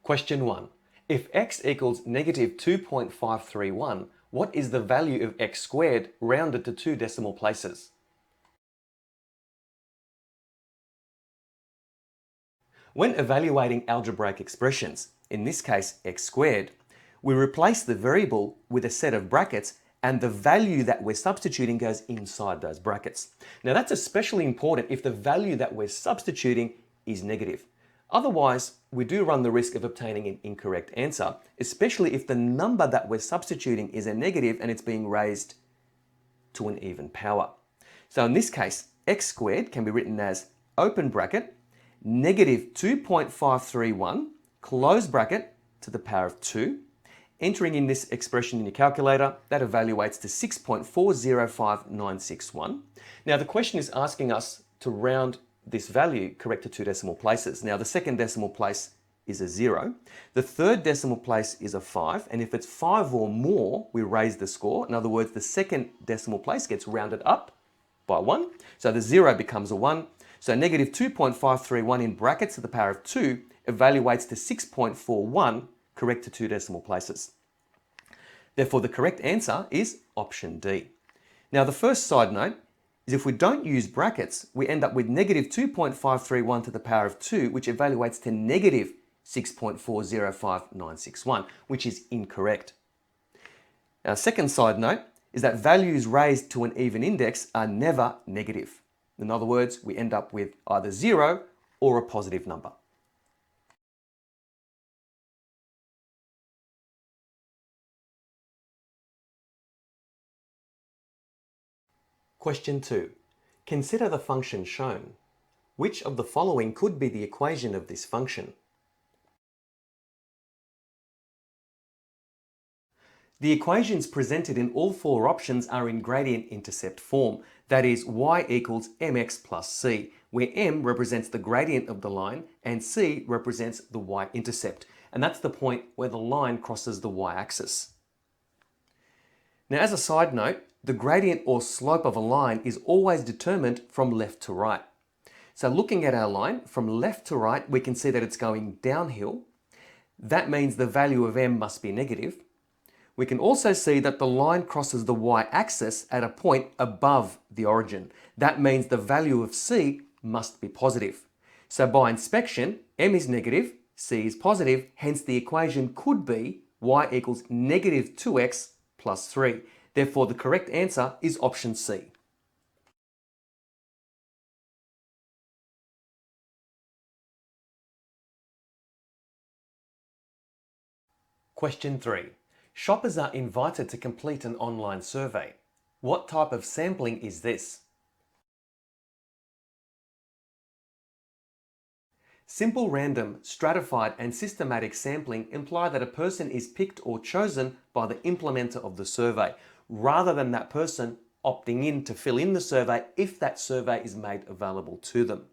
Question 1. If x equals negative 2.531, what is the value of x squared rounded to 2 decimal places? When evaluating algebraic expressions, in this case x squared, we replace the variable with a set of brackets and the value that we're substituting goes inside those brackets. Now that's especially important if the value that we're substituting is negative. Otherwise, we do run the risk of obtaining an incorrect answer, especially if the number that we're substituting is a negative and it's being raised to an even power. So in this case, x squared can be written as open bracket, negative 2.531, close bracket to the power of 2. Entering in this expression in your calculator, that evaluates to 6.405961. Now the question is asking us to round this value correct to 2 decimal places. Now the second decimal place is a 0. The third decimal place is a 5. And if it's 5 or more, we raise the score. In other words, the second decimal place gets rounded up by 1. So the 0 becomes a 1. So negative 2.531 in brackets to the power of 2 evaluates to 6.41 correct to 2 decimal places. Therefore, the correct answer is option D. Now, the first side note is if we don't use brackets, we end up with negative 2.531 to the power of 2, which evaluates to negative 6.405961, which is incorrect. Our second side note is that values raised to an even index are never negative. In other words, we end up with either 0 or a positive number. Question 2. Consider the function shown. Which of the following could be the equation of this function? The equations presented in all four options are in gradient intercept form. That is, y equals mx plus c, where m represents the gradient of the line and c represents the y-intercept. And that's the point where the line crosses the y-axis. Now, as a side note, the gradient or slope of a line is always determined from left to right. So looking at our line, from left to right, we can see that it's going downhill. That means the value of m must be negative. We can also see that the line crosses the y-axis at a point above the origin. That means the value of c must be positive. So by inspection, m is negative, c is positive, hence the equation could be y equals negative 2x plus 3. Therefore, the correct answer is option C. Question 3. Shoppers are invited to complete an online survey. What type of sampling is this? Simple, random, stratified, and systematic sampling imply that a person is picked or chosen by the implementer of the survey, rather than that person opting in to fill in the survey if that survey is made available to them.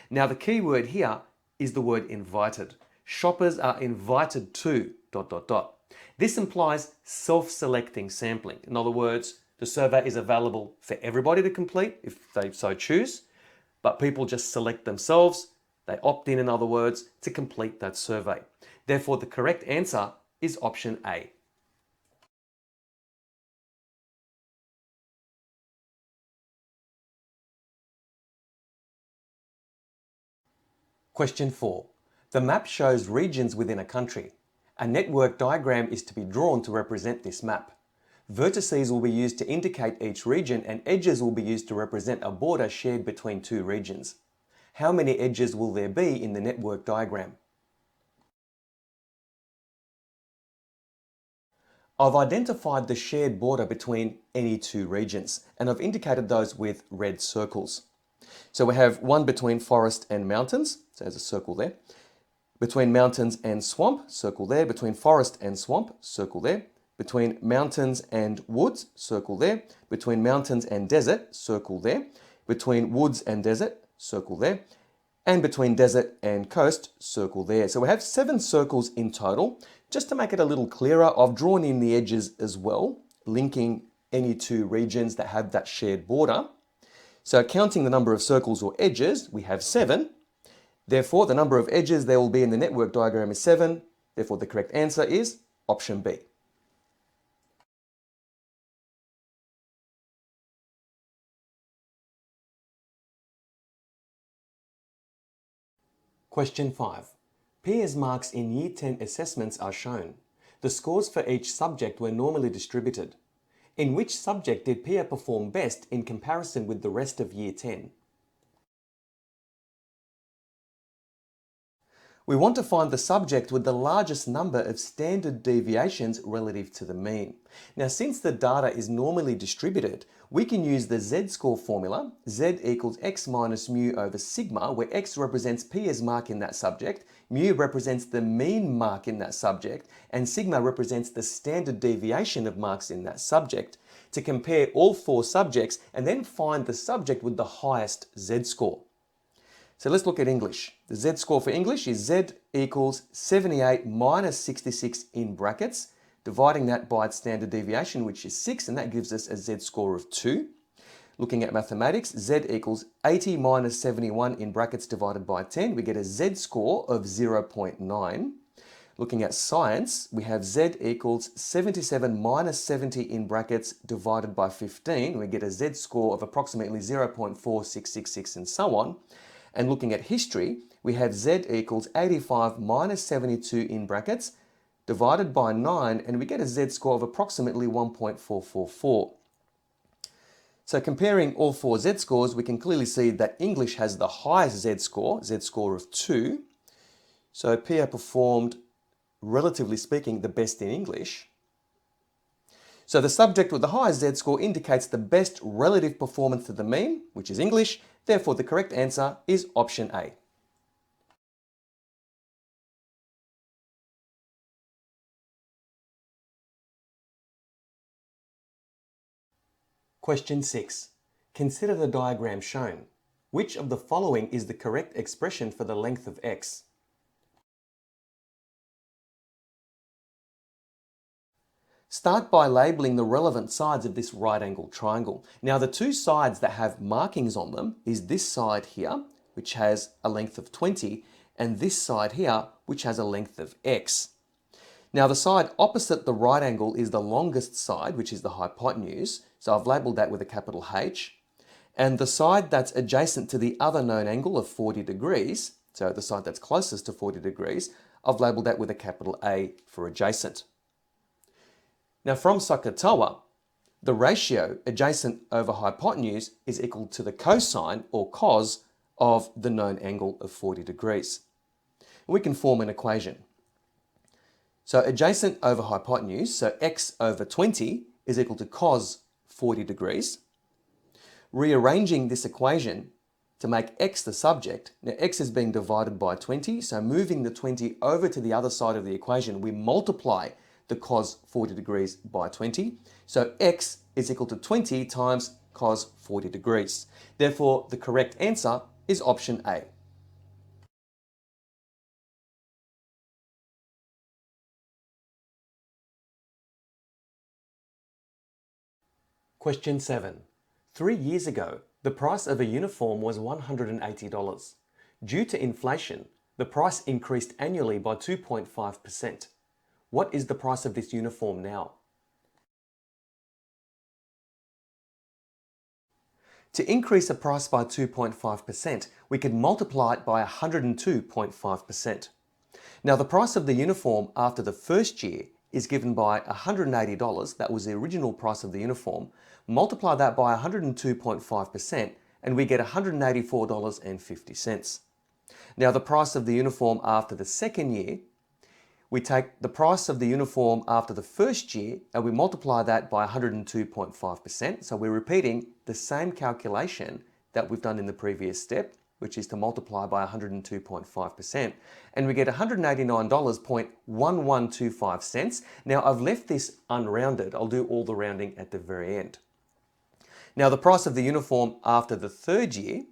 Now, the key word here is the word invited. Shoppers are invited to ... This implies self-selecting sampling. In other words, the survey is available for everybody to complete if they so choose, but people just select themselves. They opt in other words, to complete that survey. Therefore, the correct answer is option A. Question 4. The map shows regions within a country. A network diagram is to be drawn to represent this map. Vertices will be used to indicate each region and edges will be used to represent a border shared between two regions. How many edges will there be in the network diagram? I've identified the shared border between any two regions and I've indicated those with red circles. So we have one between forest and mountains, so there's a circle there. Between mountains and swamp, circle there. Between forest and swamp, circle there. Between mountains and woods, circle there. Between mountains and desert, circle there. Between woods and desert, circle there. And between desert and coast, circle there. So we have 7 circles in total. Just to make it a little clearer, I've drawn in the edges as well, linking any two regions that have that shared border. So counting the number of circles or edges, we have 7. Therefore, the number of edges there will be in the network diagram is 7. Therefore, the correct answer is option B. Question 5. Peers marks in Year 10 assessments are shown. The scores for each subject were normally distributed. In which subject did Pia perform best in comparison with the rest of Year 10? We want to find the subject with the largest number of standard deviations relative to the mean. Now, since the data is normally distributed, we can use the z-score formula, z equals x minus mu over sigma, where x represents Pia's mark in that subject, mu represents the mean mark in that subject, and sigma represents the standard deviation of marks in that subject, to compare all 4 subjects and then find the subject with the highest z-score. So let's look at English. The z-score for English is z equals 78 minus 66 in brackets, dividing that by its standard deviation, which is 6, and that gives us a z-score of 2. Looking at mathematics, z equals 80 minus 71 in brackets divided by 10, we get a z-score of 0.9. Looking at science, we have z equals 77 minus 70 in brackets divided by 15, we get a z-score of approximately 0.4666 and so on. And looking at history, we have z equals 85 minus 72 in brackets divided by 9, and we get a z-score of approximately 1.444. So comparing all 4 z-scores, we can clearly see that English has the highest z-score of 2. So Pia performed, relatively speaking, the best in English. So the subject with the highest z-score indicates the best relative performance to the mean, which is English. Therefore, the correct answer is option A. Question 6. Consider the diagram shown. Which of the following is the correct expression for the length of x? Start by labelling the relevant sides of this right-angled triangle. Now, the 2 sides that have markings on them is this side here, which has a length of 20, and this side here, which has a length of x. Now, the side opposite the right angle is the longest side, which is the hypotenuse, so I've labelled that with a capital H. And the side that's adjacent to the other known angle of 40 degrees, so the side that's closest to 40 degrees, I've labelled that with a capital A for adjacent. Now, from SOHCAHTOA, the ratio adjacent over hypotenuse is equal to the cosine or cos of the known angle of 40 degrees. We can form an equation. So adjacent over hypotenuse, so x over 20 is equal to cos 40 degrees. Rearranging this equation to make x the subject, now x is being divided by 20, so moving the 20 over to the other side of the equation, we multiply the cos 40 degrees by 20. So x is equal to 20 times cos 40 degrees. Therefore, the correct answer is option A. Question 7. 3 years ago, the price of a uniform was $180. Due to inflation, the price increased annually by 2.5%. What is the price of this uniform now? To increase a price by 2.5%, we could multiply it by 102.5%. Now, the price of the uniform after the first year is given by $180, that was the original price of the uniform. Multiply that by 102.5% and we get $184.50. Now, the price of the uniform after the second year, we take the price of the uniform after the first year and we multiply that by 102.5%. So we're repeating the same calculation that we've done in the previous step, which is to multiply by 102.5%. And we get $189.1125. Now, I've left this unrounded. I'll do all the rounding at the very end. Now, the price of the uniform after the third year,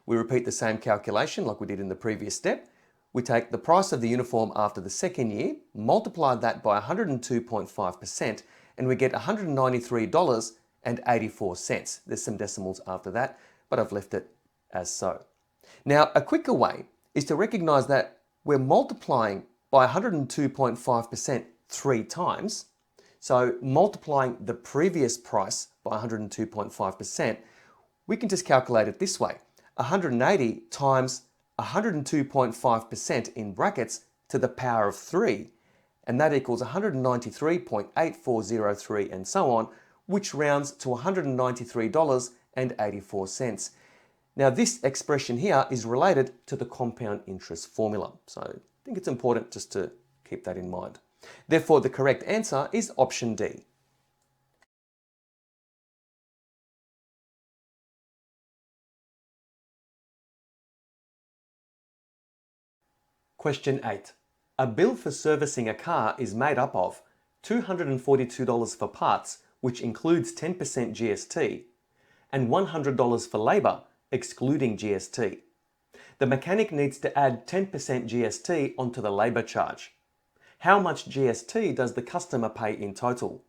we repeat the same calculation like we did in the previous step. We take the price of the uniform after the second year, multiply that by 102.5%, and we get $193.84. There's some decimals after that, but I've left it as so. Now, a quicker way is to recognize that we're multiplying by 102.5% 3 times. So multiplying the previous price by 102.5%, we can just calculate it this way. 180 times 102.5% in brackets to the power of 3, and that equals 193.8403 and so on, which rounds to $193.84. Now this expression here is related to the compound interest formula, so I think it's important just to keep that in mind. Therefore, the correct answer is option D. Question 8. A bill for servicing a car is made up of $242 for parts, which includes 10% GST, and $100 for labour, excluding GST. The mechanic needs to add 10% GST onto the labour charge. How much GST does the customer pay in total?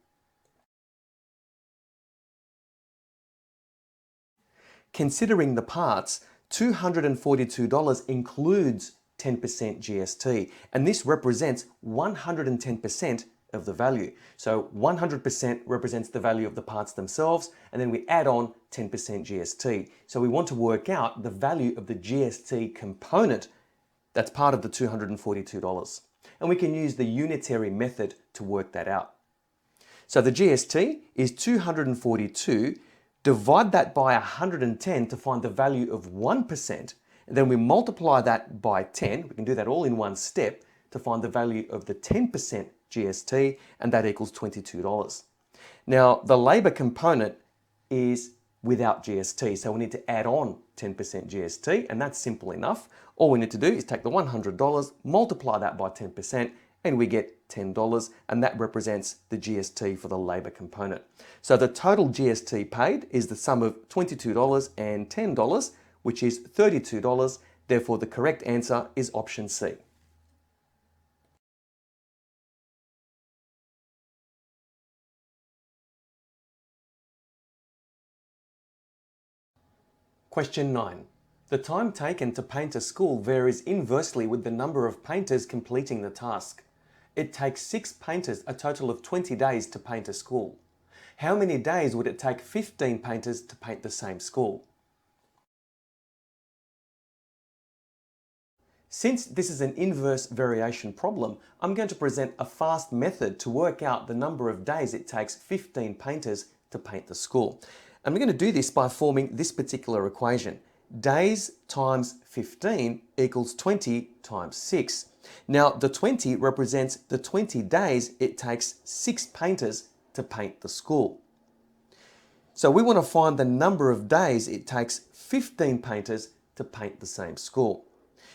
Considering the parts, $242 includes 10% GST, and this represents 110% of the value. So 100% represents the value of the parts themselves, and then we add on 10% GST. So we want to work out the value of the GST component that's part of the $242. And we can use the unitary method to work that out. So the GST is 242, divide that by 110 to find the value of 1%, and then we multiply that by 10, we can do that all in one step, to find the value of the 10% GST, and that equals $22. Now, the labour component is without GST, so we need to add on 10% GST, and that's simple enough. All we need to do is take the $100, multiply that by 10%, and we get $10, and that represents the GST for the labour component. So the total GST paid is the sum of $22 and $10, which is $32. Therefore, the correct answer is option C. Question 9. The time taken to paint a school varies inversely with the number of painters completing the task. It takes 6 painters a total of 20 days to paint a school. How many days would it take 15 painters to paint the same school? Since this is an inverse variation problem, I'm going to present a fast method to work out the number of days it takes 15 painters to paint the school. And we're going to do this by forming this particular equation. Days times 15 equals 20 times 6. Now the 20 represents the 20 days it takes 6 painters to paint the school. So we want to find the number of days it takes 15 painters to paint the same school.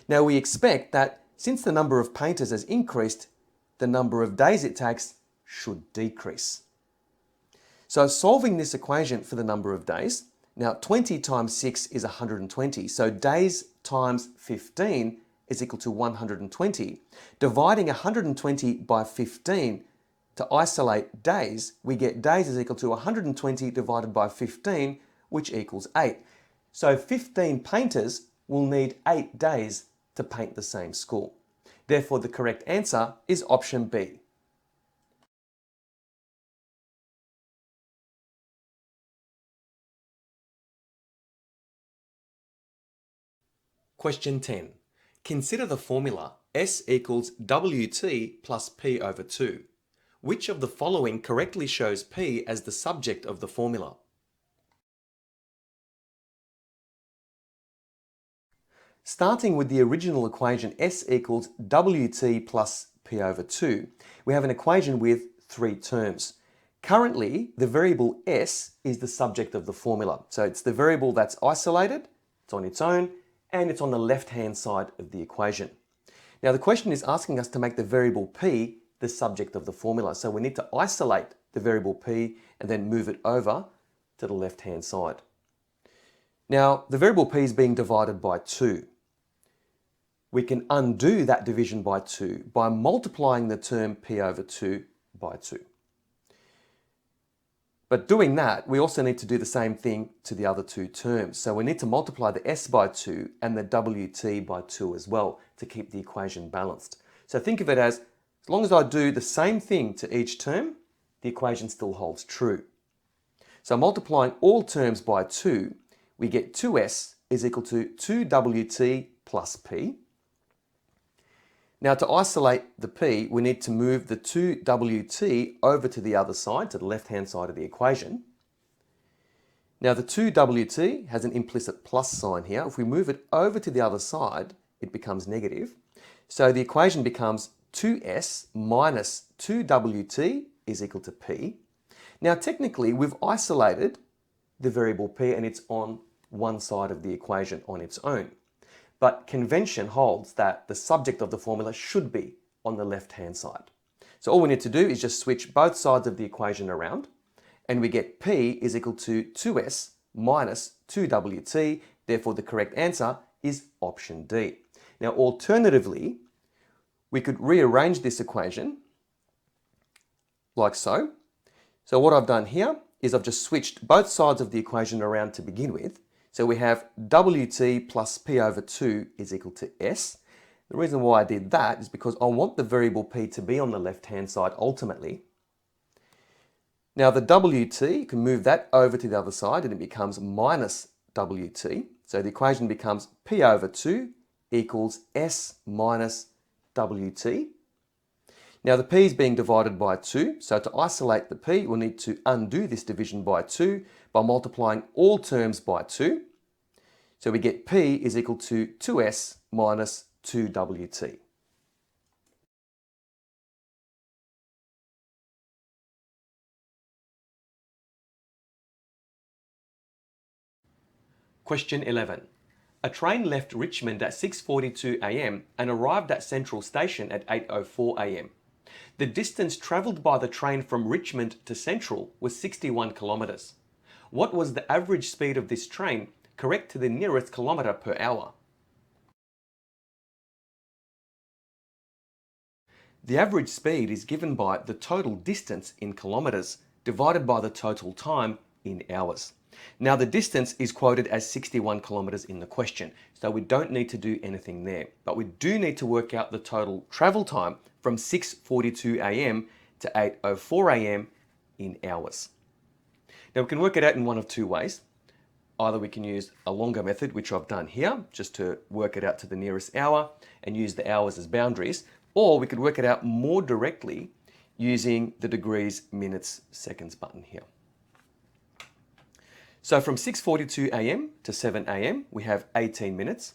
Now we expect that since the number of painters has increased, the number of days it takes should decrease. So solving this equation for the number of days, now 20 times 6 is 120, so days times 15 is equal to 120. Dividing 120 by 15 to isolate days, we get days is equal to 120 divided by 15, which equals 8. So 15 painters will need 8 days to paint the same school. Therefore, the correct answer is option B. Question 10. Consider the formula S equals WT plus P over 2. Which of the following correctly shows P as the subject of the formula? Starting with the original equation S equals WT plus P over 2, we have an equation with 3 terms. Currently, the variable S is the subject of the formula. So it's the variable that's isolated, it's on its own, and it's on the left-hand side of the equation. Now the question is asking us to make the variable P the subject of the formula. So we need to isolate the variable P and then move it over to the left-hand side. Now the variable P is being divided by 2. We can undo that division by 2 by multiplying the term P over 2 by 2. But doing that, we also need to do the same thing to the other two terms. So we need to multiply the s by 2 and the wt by 2 as well to keep the equation balanced. So think of it as long as I do the same thing to each term, the equation still holds true. So multiplying all terms by 2, we get 2s is equal to 2wt plus p. Now to isolate the p, we need to move the 2wt over to the other side, to the left-hand side of the equation. Now the 2wt has an implicit plus sign here. If we move it over to the other side, it becomes negative. So the equation becomes 2s minus 2wt is equal to p. Now technically we've isolated the variable p and it's on one side of the equation on its own. But convention holds that the subject of the formula should be on the left-hand side. So all we need to do is just switch both sides of the equation around and we get p is equal to 2s minus 2wt. Therefore, the correct answer is option D. Now, alternatively, we could rearrange this equation like so. So what I've done here is I've just switched both sides of the equation around to begin with. So we have wt plus p over 2 is equal to s. The reason why I did that is because I want the variable p to be on the left-hand side ultimately. Now the wt, you can move that over to the other side and it becomes minus wt. So the equation becomes p over 2 equals s minus wt. Now the p is being divided by 2, so to isolate the p, we'll need to undo this division by 2 by multiplying all terms by 2. So we get p is equal to 2s minus 2wt. Question 11. A train left Richmond at 6:42 a.m. and arrived at Central Station at 8:04 a.m. The distance travelled by the train from Richmond to Central was 61 kilometres. What was the average speed of this train, correct to the nearest kilometre per hour? The average speed is given by the total distance in kilometres divided by the total time in hours. Now the distance is quoted as 61 kilometres in the question, so we don't need to do anything there. But we do need to work out the total travel time from 6:42 a.m. to 8:04 a.m. in hours. Now we can work it out in one of two ways. Either we can use a longer method, which I've done here, just to work it out to the nearest hour and use the hours as boundaries, or we could work it out more directly using the degrees, minutes, seconds button here. So from 6:42 a.m. to 7 a.m. we have 18 minutes.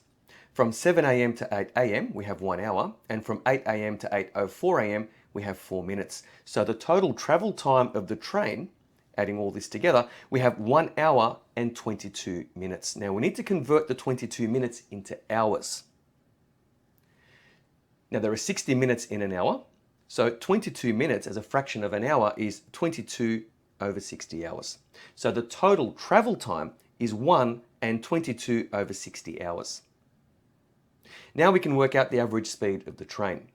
From 7 a.m. to 8 a.m. we have 1 hour. And from 8 a.m. to 8:04 a.m. we have 4 minutes. So the total travel time of the train, adding all this together, we have 1 hour and 22 minutes. Now we need to convert the 22 minutes into hours. Now there are 60 minutes in an hour. So 22 minutes as a fraction of an hour is 22 over 60 hours. So the total travel time is 1 and 22 over 60 hours. Now we can work out the average speed of the train.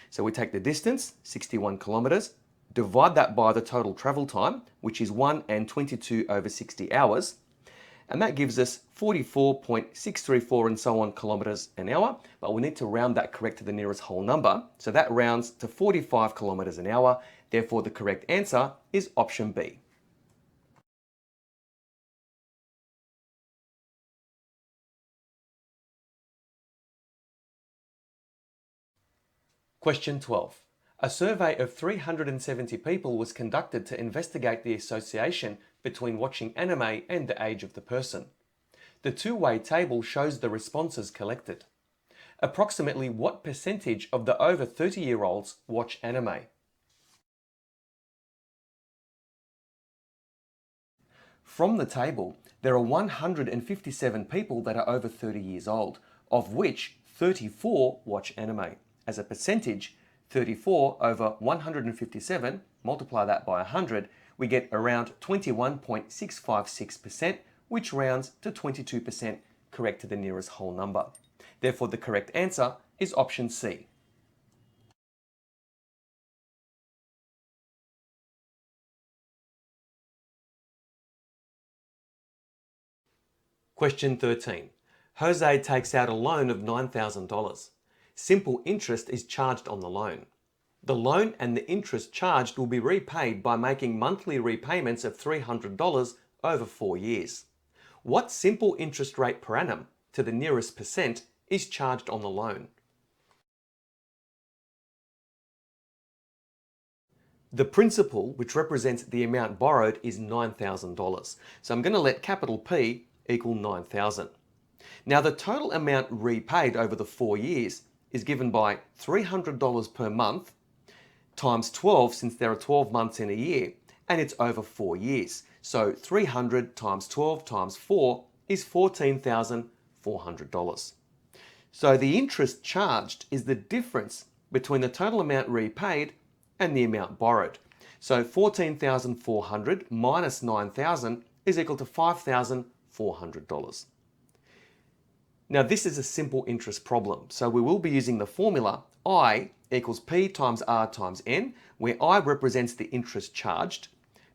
So we take the distance, 61 kilometres, divide that by the total travel time, which is 1 and 22 over 60 hours, and that gives us 44.634 and so on kilometres an hour, but we need to round that correct to the nearest whole number, so that rounds to 45 kilometres an hour. Therefore, the correct answer is option B. Question 12. A survey of 370 people was conducted to investigate the association between watching anime and the age of the person. The two-way table shows the responses collected. Approximately what percentage of the over 30-year-olds watch anime? From the table, there are 157 people that are over 30 years old, of which 34 watch anime. As a percentage, 34 over 157, multiply that by 100, we get around 21.656%, which rounds to 22%, correct to the nearest whole number. Therefore, the correct answer is option C. Question 13. Jose takes out a loan of $9,000. Simple interest is charged on the loan. The loan and the interest charged will be repaid by making monthly repayments of $300 over 4 years. What simple interest rate per annum, to the nearest percent, is charged on the loan? The principal, which represents the amount borrowed, is $9,000. So I'm going to let capital P equal 9,000. Now the total amount repaid over the 4 years is given by $300 per month times 12, since there are 12 months in a year, and it's over 4 years. So 300 times 12 times 4 is $14,400. So the interest charged is the difference between the total amount repaid and the amount borrowed. So 14,400 minus 9,000 is equal to $5,400. Now this is a simple interest problem, so we will be using the formula I equals P times R times N, where I represents the interest charged,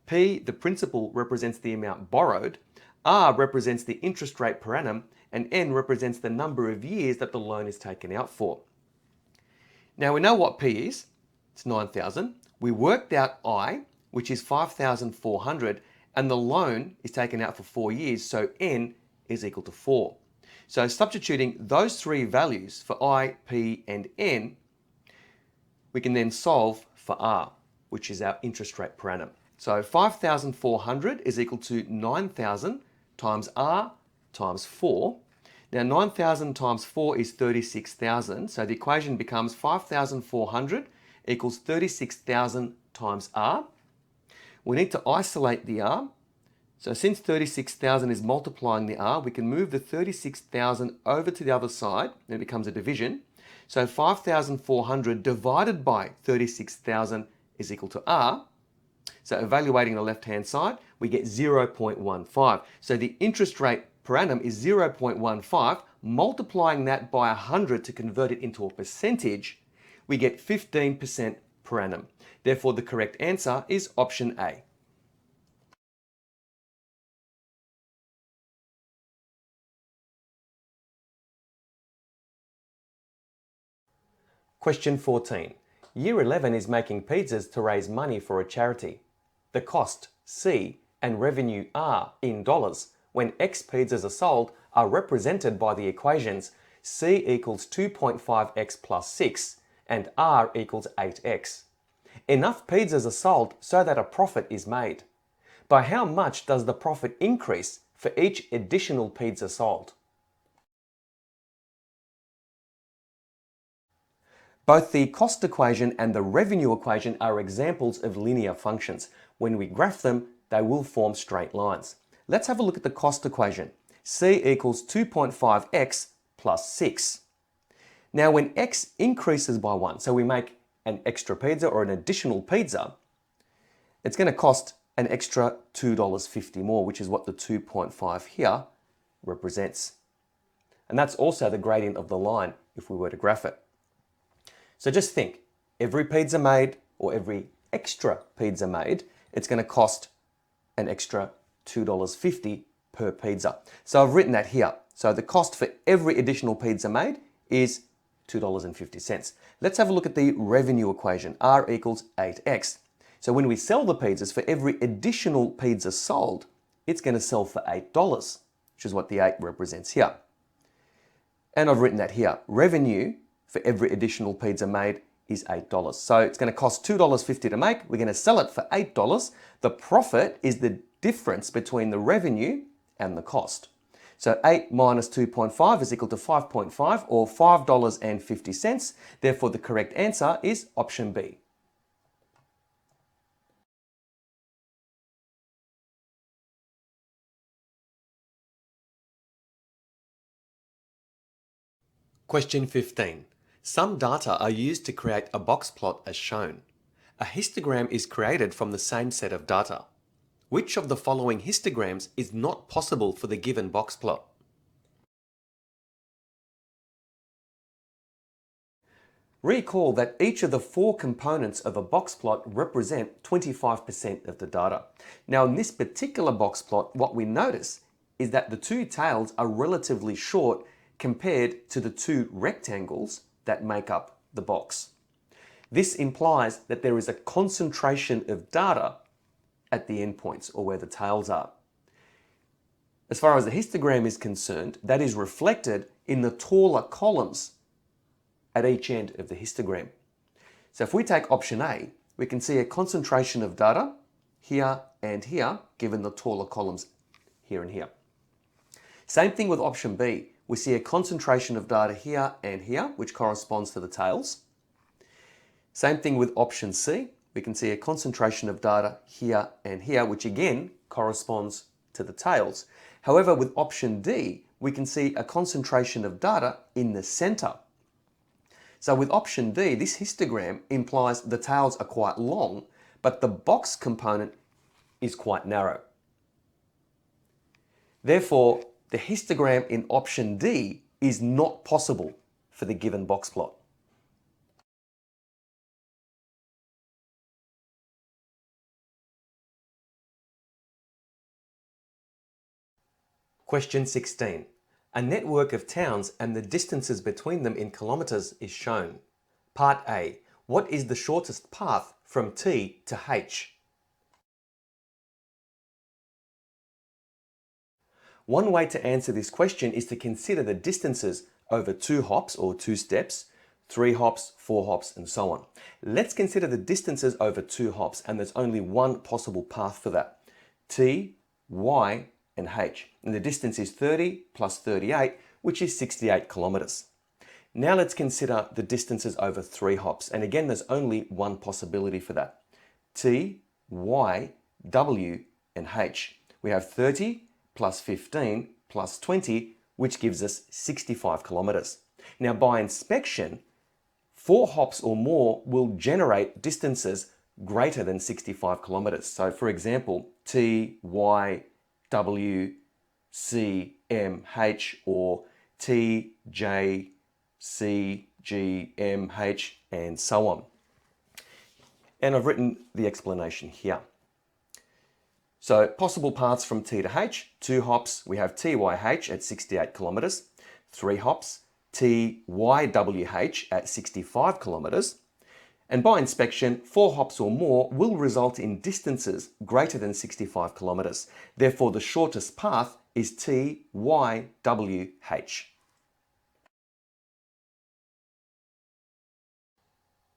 P, the principal, represents the amount borrowed, R represents the interest rate per annum, and N represents the number of years that the loan is taken out for. Now we know what P is. It's 9,000. We worked out I, which is 5,400, and the loan is taken out for 4 years, so N is equal to 4. So substituting those three values for I, P, and N, we can then solve for R, which is our interest rate per annum. So 5,400 is equal to 9,000 times R times 4. Now 9,000 times 4 is 36,000, so the equation becomes 5,400 equals 36,000 times R. We need to isolate the R. So since 36,000 is multiplying the R, we can move the 36,000 over to the other side, and it becomes a division. So 5,400 divided by 36,000 is equal to R. So evaluating the left-hand side, we get 0.15. So the interest rate per annum is 0.15. Multiplying that by 100 to convert it into a percentage, we get 15% per annum. Therefore, the correct answer is option A. Question 14. Year 11 is making pizzas to raise money for a charity. The cost, C, and revenue, R, in dollars, when X pizzas are sold, are represented by the equations C equals 2.5x plus 6 and R equals 8x. Enough pizzas are sold so that a profit is made. By how much does the profit increase for each additional pizza sold? Both the cost equation and the revenue equation are examples of linear functions. When we graph them, they will form straight lines. Let's have a look at the cost equation. C equals 2.5x plus 6. Now when x increases by 1, so we make an extra pizza or an additional pizza, it's going to cost an extra $2.50 more, which is what the 2.5 here represents. And that's also the gradient of the line if we were to graph it. So just think, every pizza made or every extra pizza made, it's going to cost an extra $2.50 per pizza. So I've written that here. So the cost for every additional pizza made is $2.50. Let's have a look at the revenue equation. R equals 8x. So when we sell the pizzas, for every additional pizza sold, it's going to sell for $8, which is what the 8 represents here. And I've written that here. Revenue for every additional pizza made is $8. So it's going to cost $2.50 to make. We're going to sell it for $8. The profit is the difference between the revenue and the cost. So 8 minus 2.5 is equal to 5.5 or $5.50. Therefore, the correct answer is option B. Question 15. Some data are used to create a box plot as shown. A histogram is created from the same set of data. Which of the following histograms is not possible for the given box plot? Recall that each of the 4 components of a box plot represent 25% of the data. Now in this particular box plot, what we notice is that the two tails are relatively short compared to the two rectangles that make up the box. This implies that there is a concentration of data at the endpoints, or where the tails are. As far as the histogram is concerned, that is reflected in the taller columns at each end of the histogram. So if we take option A, we can see a concentration of data here and here, given the taller columns here and here. Same thing with option B. We see a concentration of data here and here, which corresponds to the tails. Same thing with option C. We can see a concentration of data here and here, which again corresponds to the tails. However, with option D, we can see a concentration of data in the center. So with option D, this histogram implies the tails are quite long, but the box component is quite narrow. Therefore, the histogram in option D is not possible for the given box plot. Question 16. A network of towns and the distances between them in kilometres is shown. Part A. What is the shortest path from T to H? One way to answer this question is to consider the distances over 2 hops or 2 steps, 3 hops, 4 hops, and so on. Let's consider the distances over 2 hops, and there's only one possible path for that. T, Y, and H. And the distance is 30 plus 38, which is 68 kilometres. Now let's consider the distances over 3 hops. And again, there's only one possibility for that. T, Y, W, and H. We have 30 plus 15 plus 20, which gives us 65 kilometres. Now by inspection, 4 hops or more will generate distances greater than 65 kilometres. So for example, T, Y, W, C, M, H, or T, J, C, G, M, H, and so on. And I've written the explanation here. So possible paths from T to H, 2 hops, we have TYH at 68 kilometres, 3 hops, TYWH at 65 kilometres, and by inspection, 4 hops or more will result in distances greater than 65 kilometres. Therefore, the shortest path is TYWH.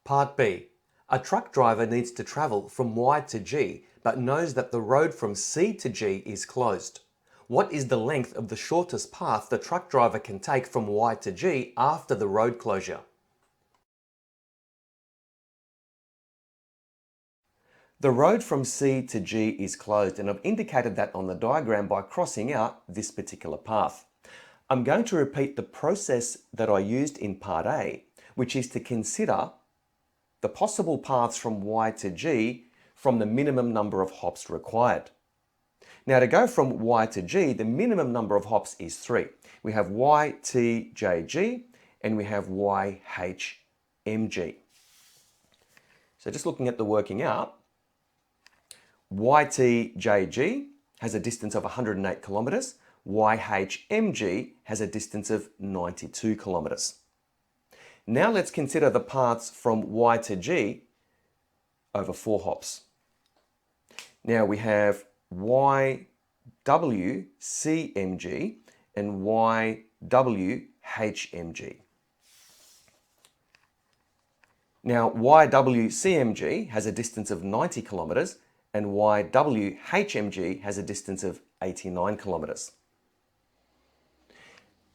Part B. A truck driver needs to travel from Y to G, but knows that the road from C to G is closed. What is the length of the shortest path the truck driver can take from Y to G after the road closure? The road from C to G is closed, and I've indicated that on the diagram by crossing out this particular path. I'm going to repeat the process that I used in part A, which is to consider the possible paths from Y to G from the minimum number of hops required. Now to go from Y to G, the minimum number of hops is 3. We have Y, T, J, G, and we have Y, H, M, G. So just looking at the working out, YTJG has a distance of 108 kilometres, YHMG has a distance of 92 kilometres. Now let's consider the paths from Y to G over 4 hops. Now we have YWCMG and YWHMG. Now YWCMG has a distance of 90 kilometres and YWHMG has a distance of 89 kilometres.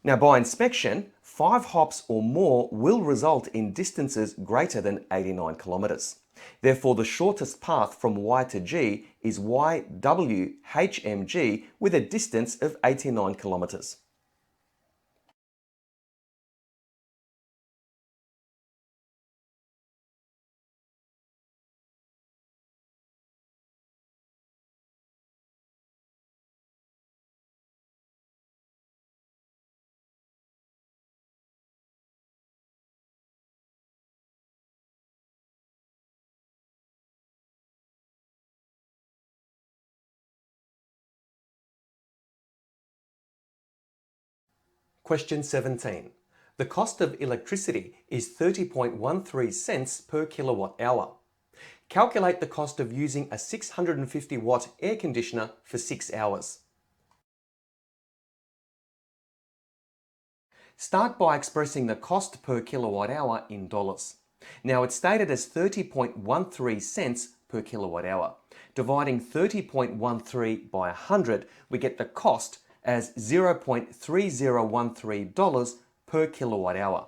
Now by inspection, 5 hops or more will result in distances greater than 89 kilometres. Therefore, the shortest path from Y to G is YWHMG with a distance of 89 kilometres. Question 17. The cost of electricity is 30.13 cents per kilowatt hour. Calculate the cost of using a 650 watt air conditioner for 6 hours. Start by expressing the cost per kilowatt hour in dollars. Now it's stated as 30.13 cents per kilowatt hour. Dividing 30.13 by 100, we get the cost as $0.3013 per kilowatt hour.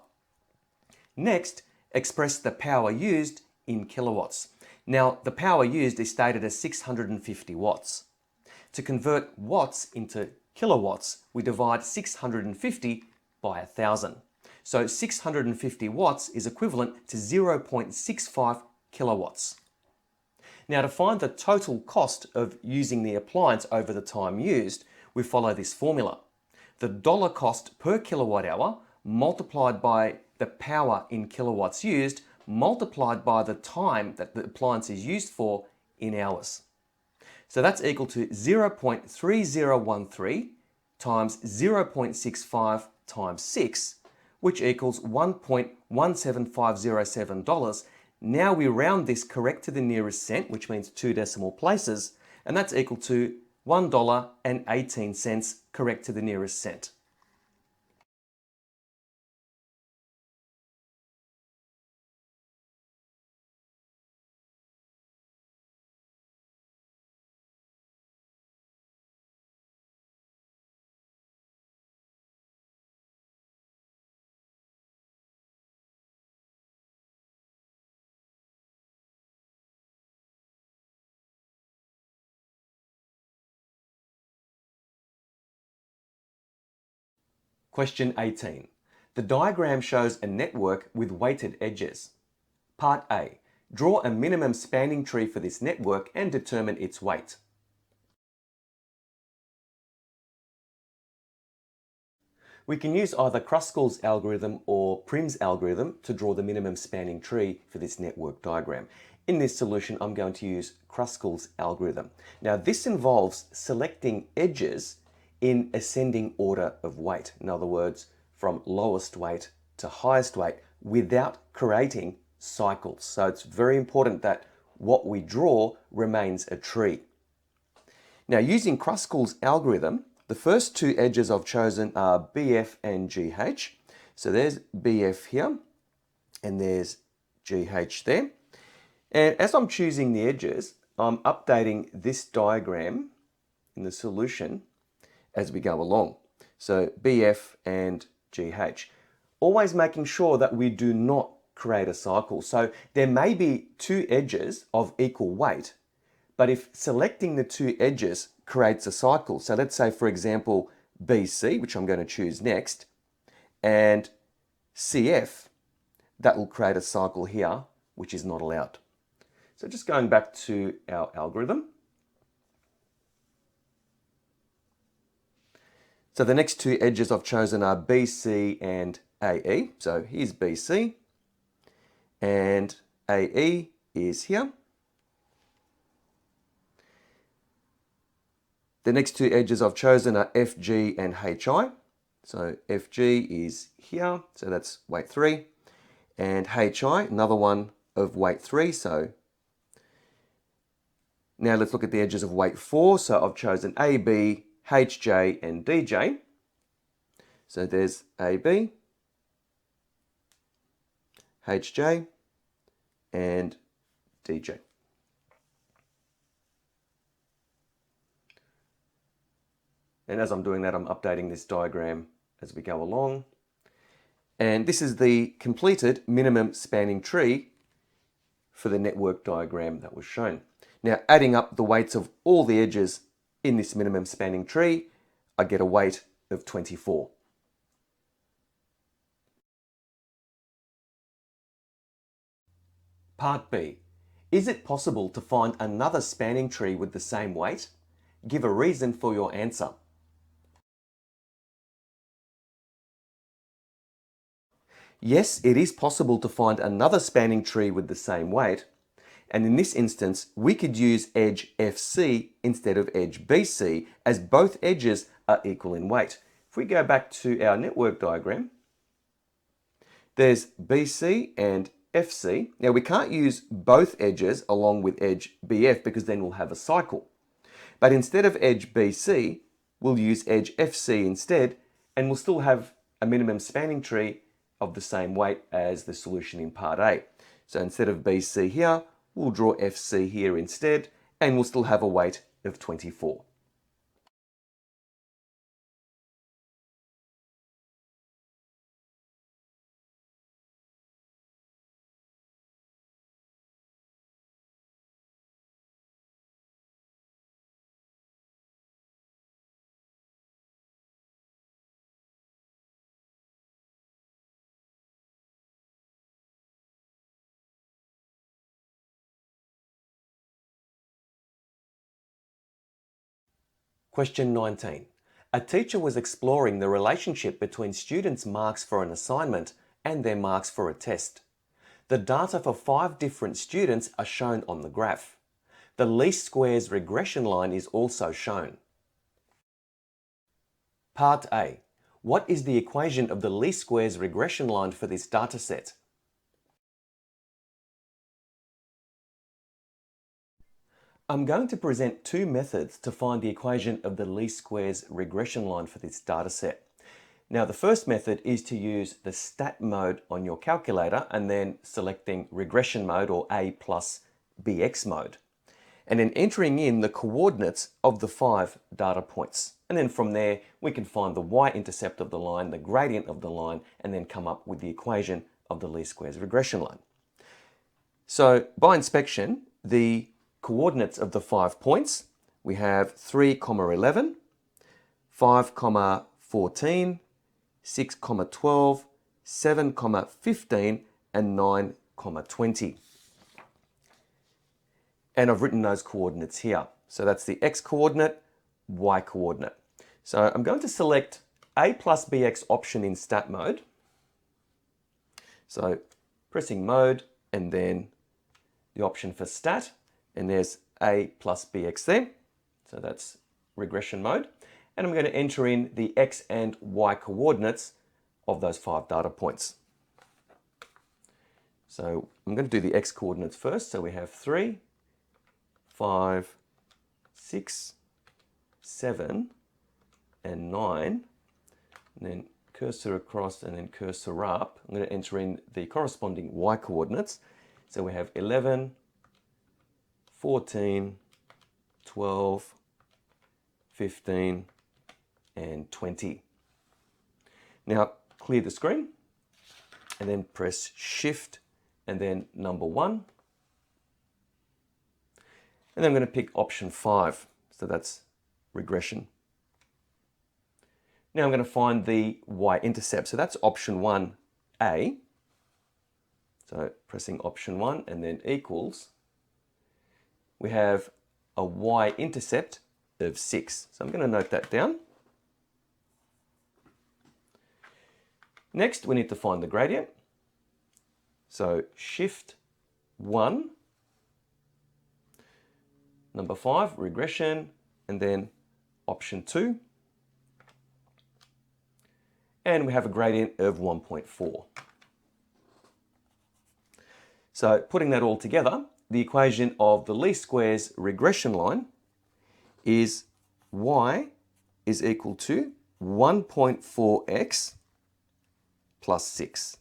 Next, express the power used in kilowatts. Now, the power used is stated as 650 watts. To convert watts into kilowatts, we divide 650 by 1,000. So 650 watts is equivalent to 0.65 kilowatts. Now, to find the total cost of using the appliance over the time used, we follow this formula. The dollar cost per kilowatt hour multiplied by the power in kilowatts used multiplied by the time that the appliance is used for in hours. So that's equal to 0.3013 times 0.65 times 6, which equals $1.17507. Now we round this correct to the nearest cent, which means 2 decimal places, and that's equal to $1.18 correct to the nearest cent. Question 18. The diagram shows a network with weighted edges. Part A. Draw a minimum spanning tree for this network and determine its weight. We can use either Kruskal's algorithm or Prim's algorithm to draw the minimum spanning tree for this network diagram. In this solution, I'm going to use Kruskal's algorithm. Now, this involves selecting edges in ascending order of weight. In other words, from lowest weight to highest weight without creating cycles. So it's very important that what we draw remains a tree. Now, using Kruskal's algorithm, the first two edges I've chosen are BF and GH. So there's BF here and there's GH there. And as I'm choosing the edges, I'm updating this diagram in the solution as we go along. So BF and GH. Always making sure that we do not create a cycle. So there may be two edges of equal weight, but if selecting the two edges creates a cycle, so let's say for example BC, which I'm going to choose next, and CF, that will create a cycle here, which is not allowed. So just going back to our algorithm. So the next two edges I've chosen are BC and AE. So here's BC and AE is here. The next two edges I've chosen are FG and HI. So FG is here, so that's weight 3. And HI, another one of weight 3. So now let's look at the edges of weight 4. So I've chosen AB, HJ and DJ. So there's AB, HJ and DJ. And as I'm doing that, I'm updating this diagram as we go along. And this is the completed minimum spanning tree for the network diagram that was shown. Now, adding up the weights of all the edges in this minimum spanning tree, I get a weight of 24. Part B. Is it possible to find another spanning tree with the same weight? Give a reason for your answer. Yes, it is possible to find another spanning tree with the same weight. And in this instance, we could use edge FC instead of edge BC, as both edges are equal in weight. If we go back to our network diagram, there's BC and FC. Now we can't use both edges along with edge BF because then we'll have a cycle. But instead of edge BC, we'll use edge FC instead, and we'll still have a minimum spanning tree of the same weight as the solution in part A. So instead of BC here, we'll draw FC here instead, and we'll still have a weight of 24. Question 19. A teacher was exploring the relationship between students' marks for an assignment and their marks for a test. The data for 5 different students are shown on the graph. The least squares regression line is also shown. Part A. What is the equation of the least squares regression line for this data set? I'm going to present 2 methods to find the equation of the least squares regression line for this data set. Now the first method is to use the stat mode on your calculator and then selecting regression mode or A plus BX mode. And then entering in the coordinates of the 5 data points. And then from there we can find the y-intercept of the line, the gradient of the line, and then come up with the equation of the least squares regression line. So by inspection, the coordinates of the 5 points, we have 3, 11, 5, 14, 6, 12, 7, 15, and 9, 20. And I've written those coordinates here. So that's the x coordinate, y coordinate. So I'm going to select A plus BX option in stat mode. So pressing mode and then the option for stat. And there's A plus BX there. So that's regression mode. And I'm going to enter in the x and y coordinates of those 5 data points. So I'm going to do the x coordinates first. So we have 3, 5, 6, 7, and 9. And then cursor across and then cursor up. I'm going to enter in the corresponding y coordinates. So we have 11, 14, 12, 15, and 20. Now clear the screen and then press Shift and then number 1. And then I'm going to pick option 5. So that's regression. Now I'm going to find the y-intercept. So that's option 1A. So pressing option 1 and then equals. We have a y-intercept of 6. So I'm going to note that down. Next, we need to find the gradient. So Shift 1, number 5, regression, and then option 2. And we have a gradient of 1.4. So putting that all together, the equation of the least squares regression line is y is equal to 1.4x plus 6.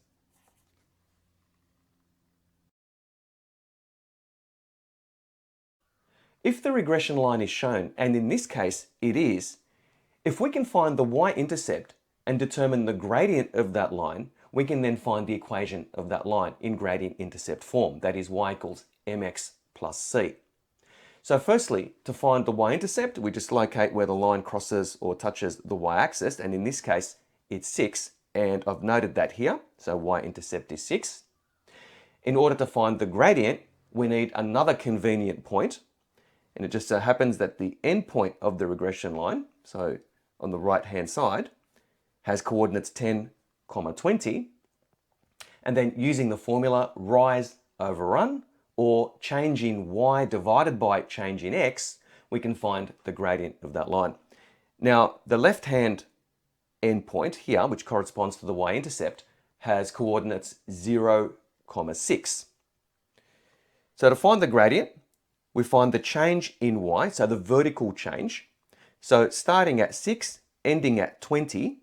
If the regression line is shown, and in this case it is, if we can find the y-intercept and determine the gradient of that line, we can then find the equation of that line in gradient intercept form. That is y equals mx plus c. So firstly, to find the y-intercept, we just locate where the line crosses or touches the y-axis, and in this case, it's 6, and I've noted that here, so y-intercept is 6. In order to find the gradient, we need another convenient point, and it just so happens that the endpoint of the regression line, so on the right-hand side, has coordinates 10, 20, and then using the formula rise over run, or change in y divided by change in x, we can find the gradient of that line. Now, the left-hand endpoint here, which corresponds to the y-intercept, has coordinates 0, 6. So to find the gradient, we find the change in y, so the vertical change. So starting at 6, ending at 20,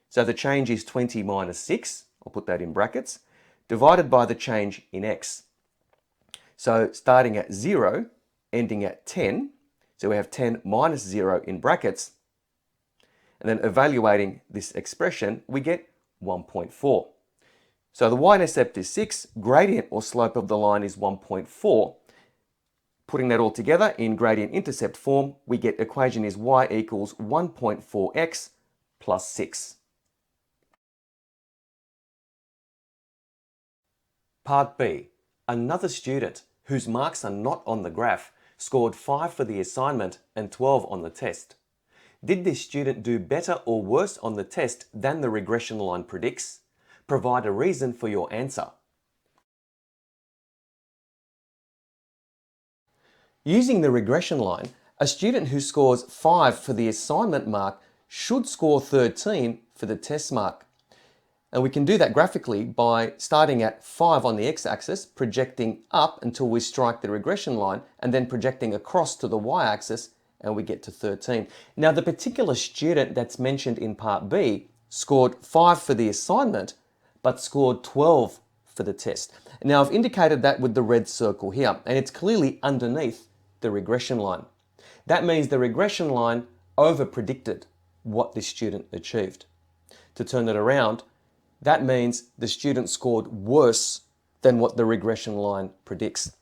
so the change is 20 minus 6, I'll put that in brackets, divided by the change in x. So starting at 0, ending at 10, so we have 10 minus 0 in brackets, and then evaluating this expression, we get 1.4. So the y-intercept is 6, gradient or slope of the line is 1.4. Putting that all together in gradient intercept form, we get equation is y equals 1.4x plus 6. Part B. Another student whose marks are not on the graph scored 5 for the assignment and 12 on the test. Did this student do better or worse on the test than the regression line predicts? Provide a reason for your answer. Using the regression line, a student who scores 5 for the assignment mark should score 13 for the test mark. And we can do that graphically by starting at 5 on the x-axis, projecting up until we strike the regression line, and then projecting across to the y-axis, and we get to 13. Now, the particular student that's mentioned in Part B scored 5 for the assignment, but scored 12 for the test. Now, I've indicated that with the red circle here, and it's clearly underneath the regression line. That means the regression line over-predicted what this student achieved. To turn it around, that means the student scored worse than what the regression line predicts.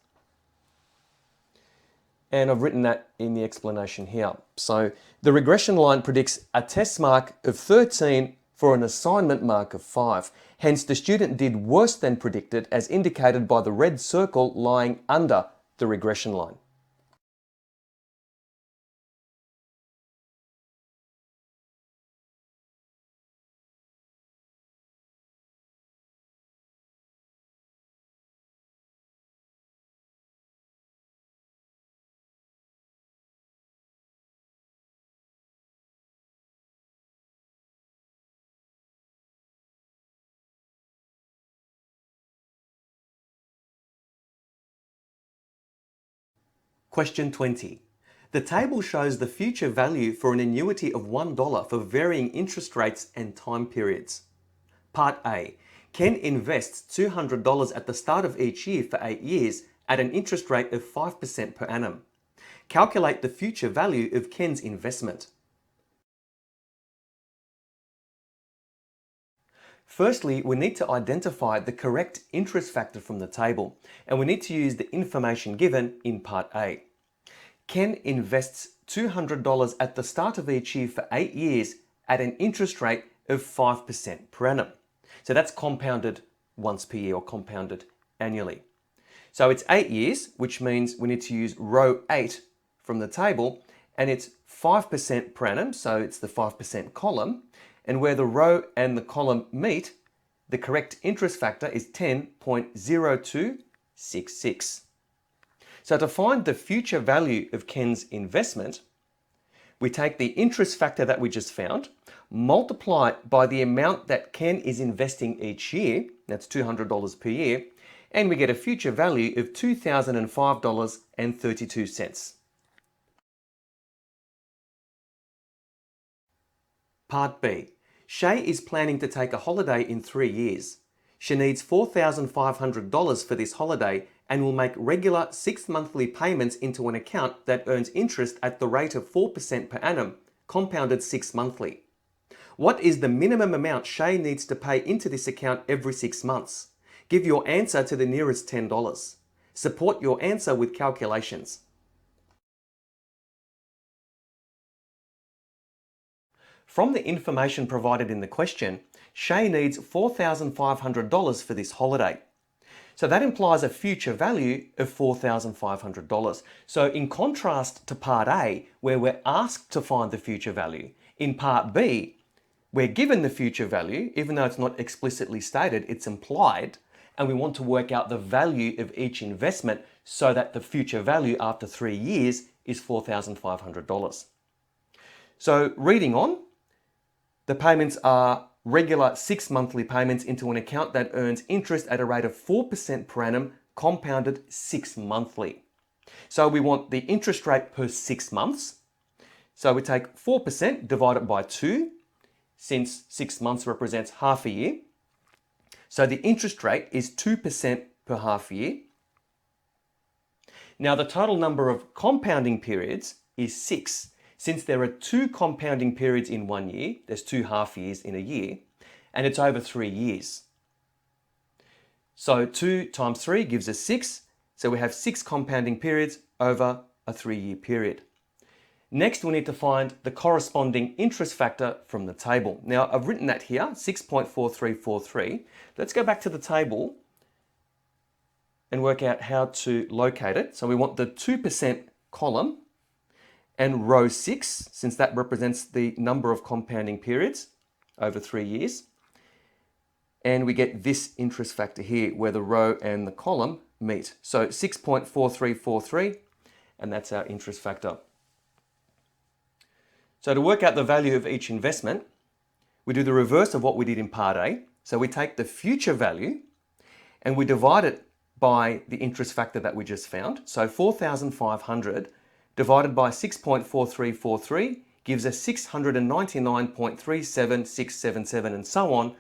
And I've written that in the explanation here. So the regression line predicts a test mark of 13 for an assignment mark of 5. Hence, the student did worse than predicted, as indicated by the red circle lying under the regression line. Question 20. The table shows the future value for an annuity of $1 for varying interest rates and time periods. Part A. Ken invests $200 at the start of each year for 8 years at an interest rate of 5% per annum. Calculate the future value of Ken's investment. Firstly, we need to identify the correct interest factor from the table, and we need to use the information given in Part A. Ken invests $200 at the start of each year for 8 years at an interest rate of 5% per annum. So that's compounded once per year, or compounded annually. So it's 8 years, which means we need to use row 8 from the table, and it's 5% per annum, so it's the 5% column. And where the row and the column meet, the correct interest factor is 10.0266. So to find the future value of Ken's investment, we take the interest factor that we just found, multiply it by the amount that Ken is investing each year, that's $200 per year, and we get a future value of $2,005.32. Part B. Shay is planning to take a holiday in 3 years. She needs $4,500 for this holiday and will make regular 6 monthly payments into an account that earns interest at the rate of 4% per annum, compounded 6 monthly. What is the minimum amount Shay needs to pay into this account every 6 months? Give your answer to the nearest $10. Support your answer with calculations. From the information provided in the question, Shay needs $4,500 for this holiday. So that implies a future value of $4,500. So in contrast to Part A, where we're asked to find the future value, in Part B, we're given the future value, even though it's not explicitly stated, it's implied, and we want to work out the value of each investment so that the future value after 3 years is $4,500. So reading on, The payments are regular 6 monthly payments into an account that earns interest at a rate of 4% per annum, compounded 6 monthly. So we want the interest rate per 6 months. So we take 4%, divide it by 2, since 6 months represents half a year. So the interest rate is 2% per half year. Now the total number of compounding periods is 6. Since there are 2 compounding periods in 1 year, there's 2 half years in a year, and it's over 3 years. So 2 times 3 gives us 6. So we have 6 compounding periods over a 3-year period. Next, we need to find the corresponding interest factor from the table. Now, I've written that here, 6.4343. Let's go back to the table and work out how to locate it. So we want the 2% column and row 6, since that represents the number of compounding periods over 3 years. And we get this interest factor here where the row and the column meet. So 6.4343, and that's our interest factor. So to work out the value of each investment, we do the reverse of what we did in part A. So we take the future value and we divide it by the interest factor that we just found. So 4,500 divided by 6.4343 gives us 699.37677 and so on.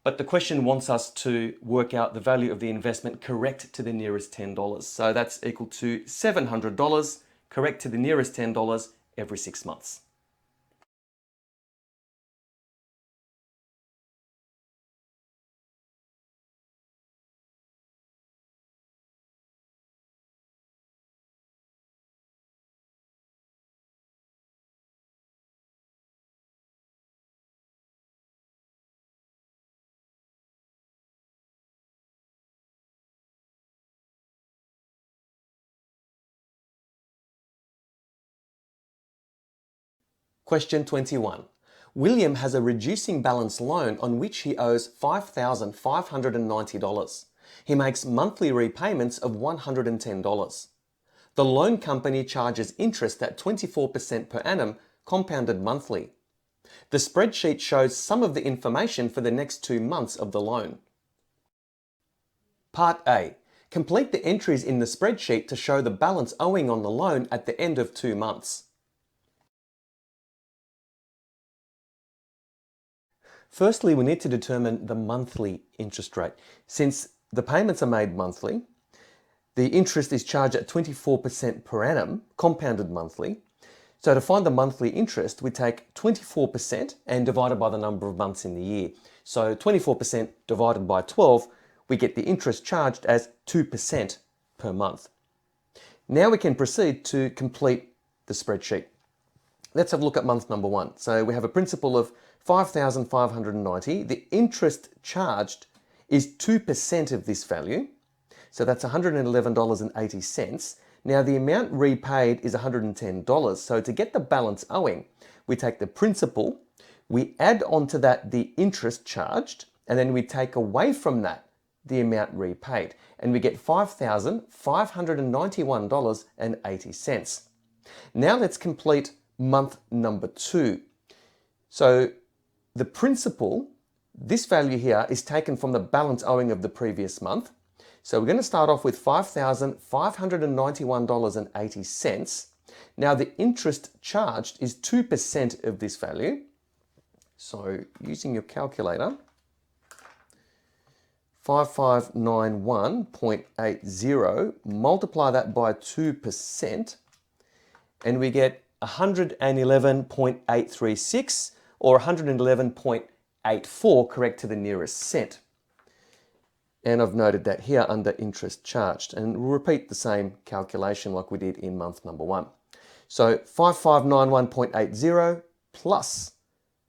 But the question wants us to work out the value of the investment correct to the nearest $10. So that's equal to $700, correct to the nearest $10 every 6 months. Question 21. William has a reducing balance loan on which he owes $5,590. He makes monthly repayments of $110. The loan company charges interest at 24% per annum, compounded monthly. The spreadsheet shows some of the information for the next 2 months of the loan. Part A. Complete the entries in the spreadsheet to show the balance owing on the loan at the end of 2 months. Firstly, we need to determine the monthly interest rate. Since the payments are made monthly, the interest is charged at 24% per annum, compounded monthly. So to find the monthly interest, we take 24% and divide it by the number of months in the year. So 24% divided by 12, we get the interest charged as 2% per month. Now we can proceed to complete the spreadsheet. Let's have a look at month number 1. So we have a principal of $5,590. The interest charged is 2% of this value. So that's $111.80. Now the amount repaid is $110. So to get the balance owing, we take the principal, we add onto that the interest charged, and then we take away from that the amount repaid. And we get $5,591.80. Now let's complete month number 2. So the principal, this value here, is taken from the balance owing of the previous month. So we're going to start off with $5,591.80. Now the interest charged is 2% of this value. So using your calculator, 5591.80, multiply that by 2%, and we get 111.836 or 111.84, correct to the nearest cent. And I've noted that here under interest charged. And we'll repeat the same calculation like we did in month number 1. So 5591.80 plus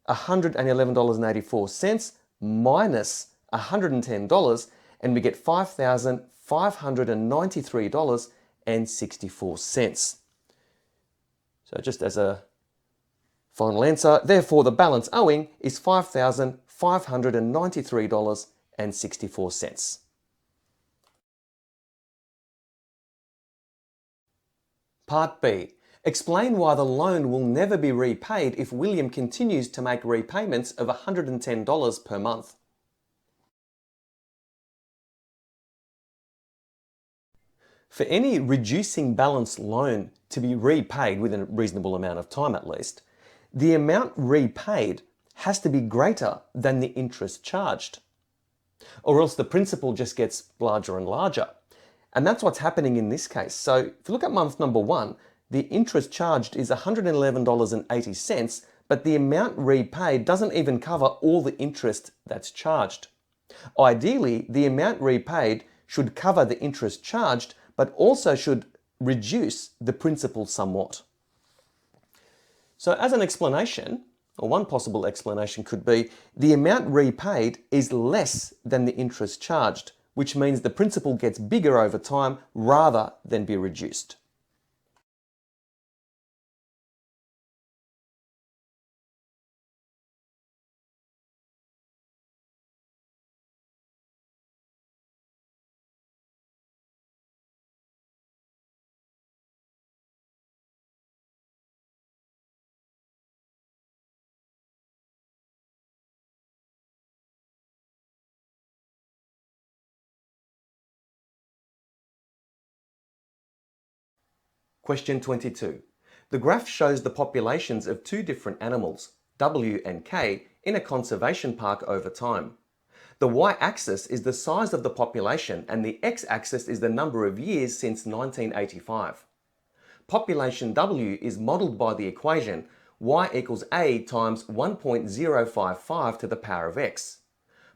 $111.84 minus $110, and we get $5,593.64. So just as a final answer, therefore the balance owing is $5,593.64. Part B. Explain why the loan will never be repaid if William continues to make repayments of $110 per month. For any reducing balance loan to be repaid within a reasonable amount of time at least, the amount repaid has to be greater than the interest charged, or else the principal just gets larger and larger. And that's what's happening in this case. So if you look at month number 1, the interest charged is $111.80, but the amount repaid doesn't even cover all the interest that's charged. Ideally, the amount repaid should cover the interest charged, but also should reduce the principal somewhat. So as an explanation, or one possible explanation could be, the amount repaid is less than the interest charged, which means the principal gets bigger over time rather than be reduced. Question 22. The graph shows the populations of two different animals, W and K, in a conservation park over time. The y-axis is the size of the population and the x-axis is the number of years since 1985. Population W is modelled by the equation y equals a times 1.055 to the power of x.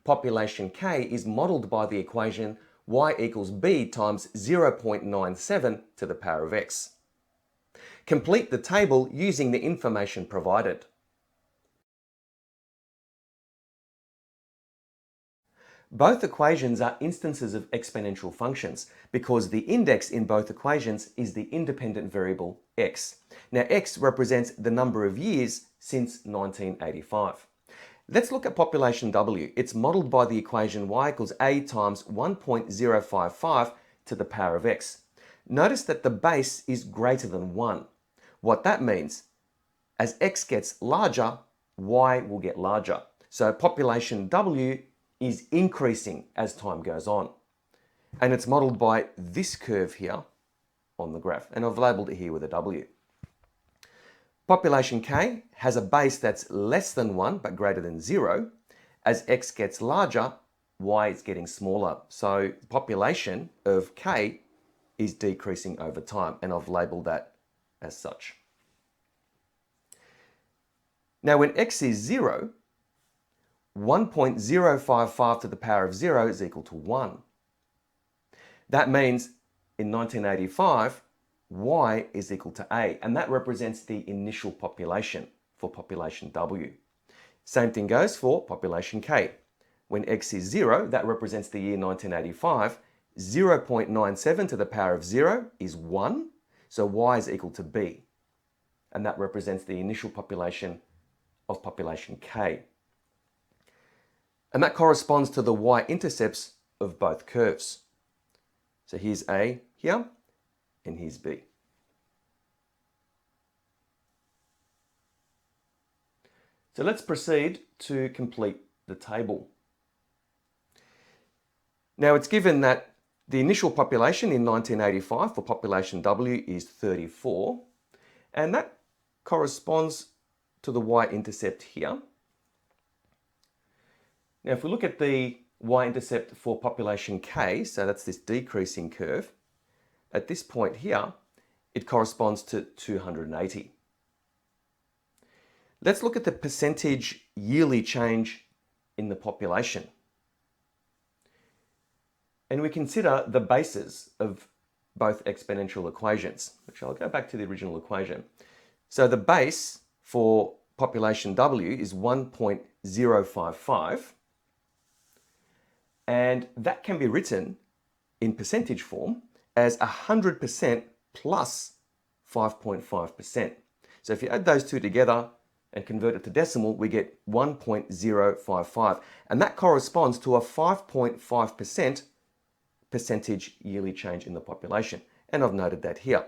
Population K is modelled by the equation y equals b times 0.97 to the power of x. Complete the table using the information provided. Both equations are instances of exponential functions because the index in both equations is the independent variable x. Now x represents the number of years since 1985. Let's look at population W. It's modelled by the equation y equals a times 1.055 to the power of x. Notice that the base is greater than 1. What that means, as x gets larger, y will get larger. So population W is increasing as time goes on. And it's modelled by this curve here on the graph. And I've labelled it here with a W. Population K has a base that's less than 1 but greater than 0. As x gets larger, y is getting smaller. So the population of K is decreasing over time, and I've labelled that as such. Now when x is 0, 1.055 to the power of 0 is equal to 1. That means in 1985, y is equal to a, and that represents the initial population for population W. Same thing goes for population K. When x is 0, that represents the year 1985. 0.97 to the power of 0 is 1, so y is equal to b, and that represents the initial population of population K. And that corresponds to the y-intercepts of both curves. So here's A here, and here's B. So let's proceed to complete the table. Now it's given that the initial population in 1985 for population W is 34, and that corresponds to the y-intercept here. Now if we look at the y-intercept for population K, so that's this decreasing curve, at this point here, it corresponds to 280. Let's look at the percentage yearly change in the population. And we consider the bases of both exponential equations, which I'll go back to the original equation. So the base for population W is 1.055, and that can be written in percentage form as 100% plus 5.5%. So if you add those two together and convert it to decimal, we get 1.055, and that corresponds to a 5.5% percentage yearly change in the population, and I've noted that here.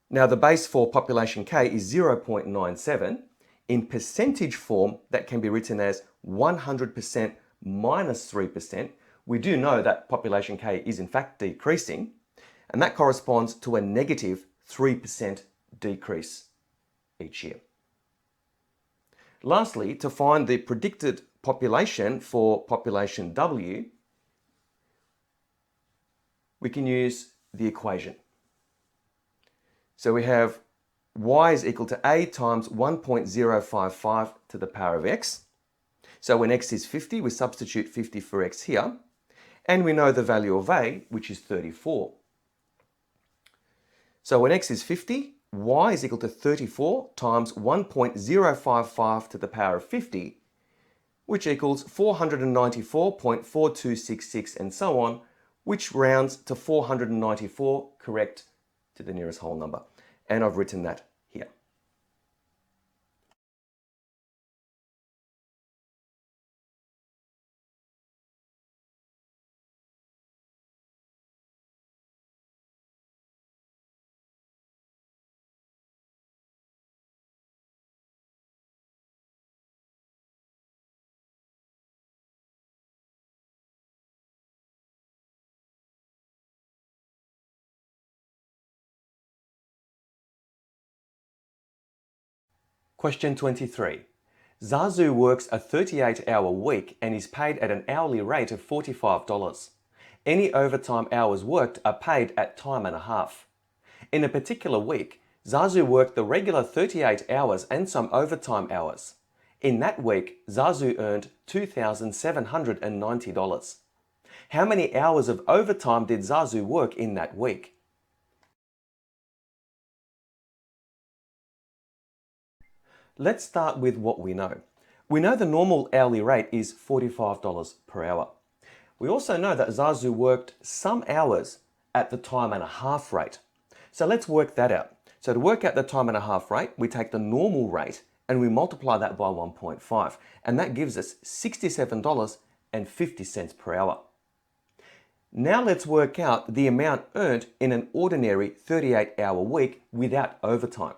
Now the base for population K is 0.97. In percentage form, that can be written as 100% minus 3%. We do know that population K is in fact decreasing, and that corresponds to a negative 3% decrease each year. Lastly, to find the predicted population for population W, we can use the equation. So we have y is equal to a times 1.055 to the power of x. So when x is 50, we substitute 50 for x here. And we know the value of a, which is 34. So when x is 50, y is equal to 34 times 1.055 to the power of 50, which equals 494.4266 and so on, which rounds to 494, correct to the nearest whole number. And I've written that here. Question 23. Zazu works a 38-hour week and is paid at an hourly rate of $45. Any overtime hours worked are paid at time and a half. In a particular week, Zazu worked the regular 38 hours and some overtime hours. In that week, Zazu earned $2,790. How many hours of overtime did Zazu work in that week? Let's start with what we know. We know the normal hourly rate is $45 per hour. We also know that Zazu worked some hours at the time and a half rate. So let's work that out. So to work out the time and a half rate, we take the normal rate and we multiply that by 1.5. And that gives us $67.50 per hour. Now let's work out the amount earned in an ordinary 38-hour week without overtime.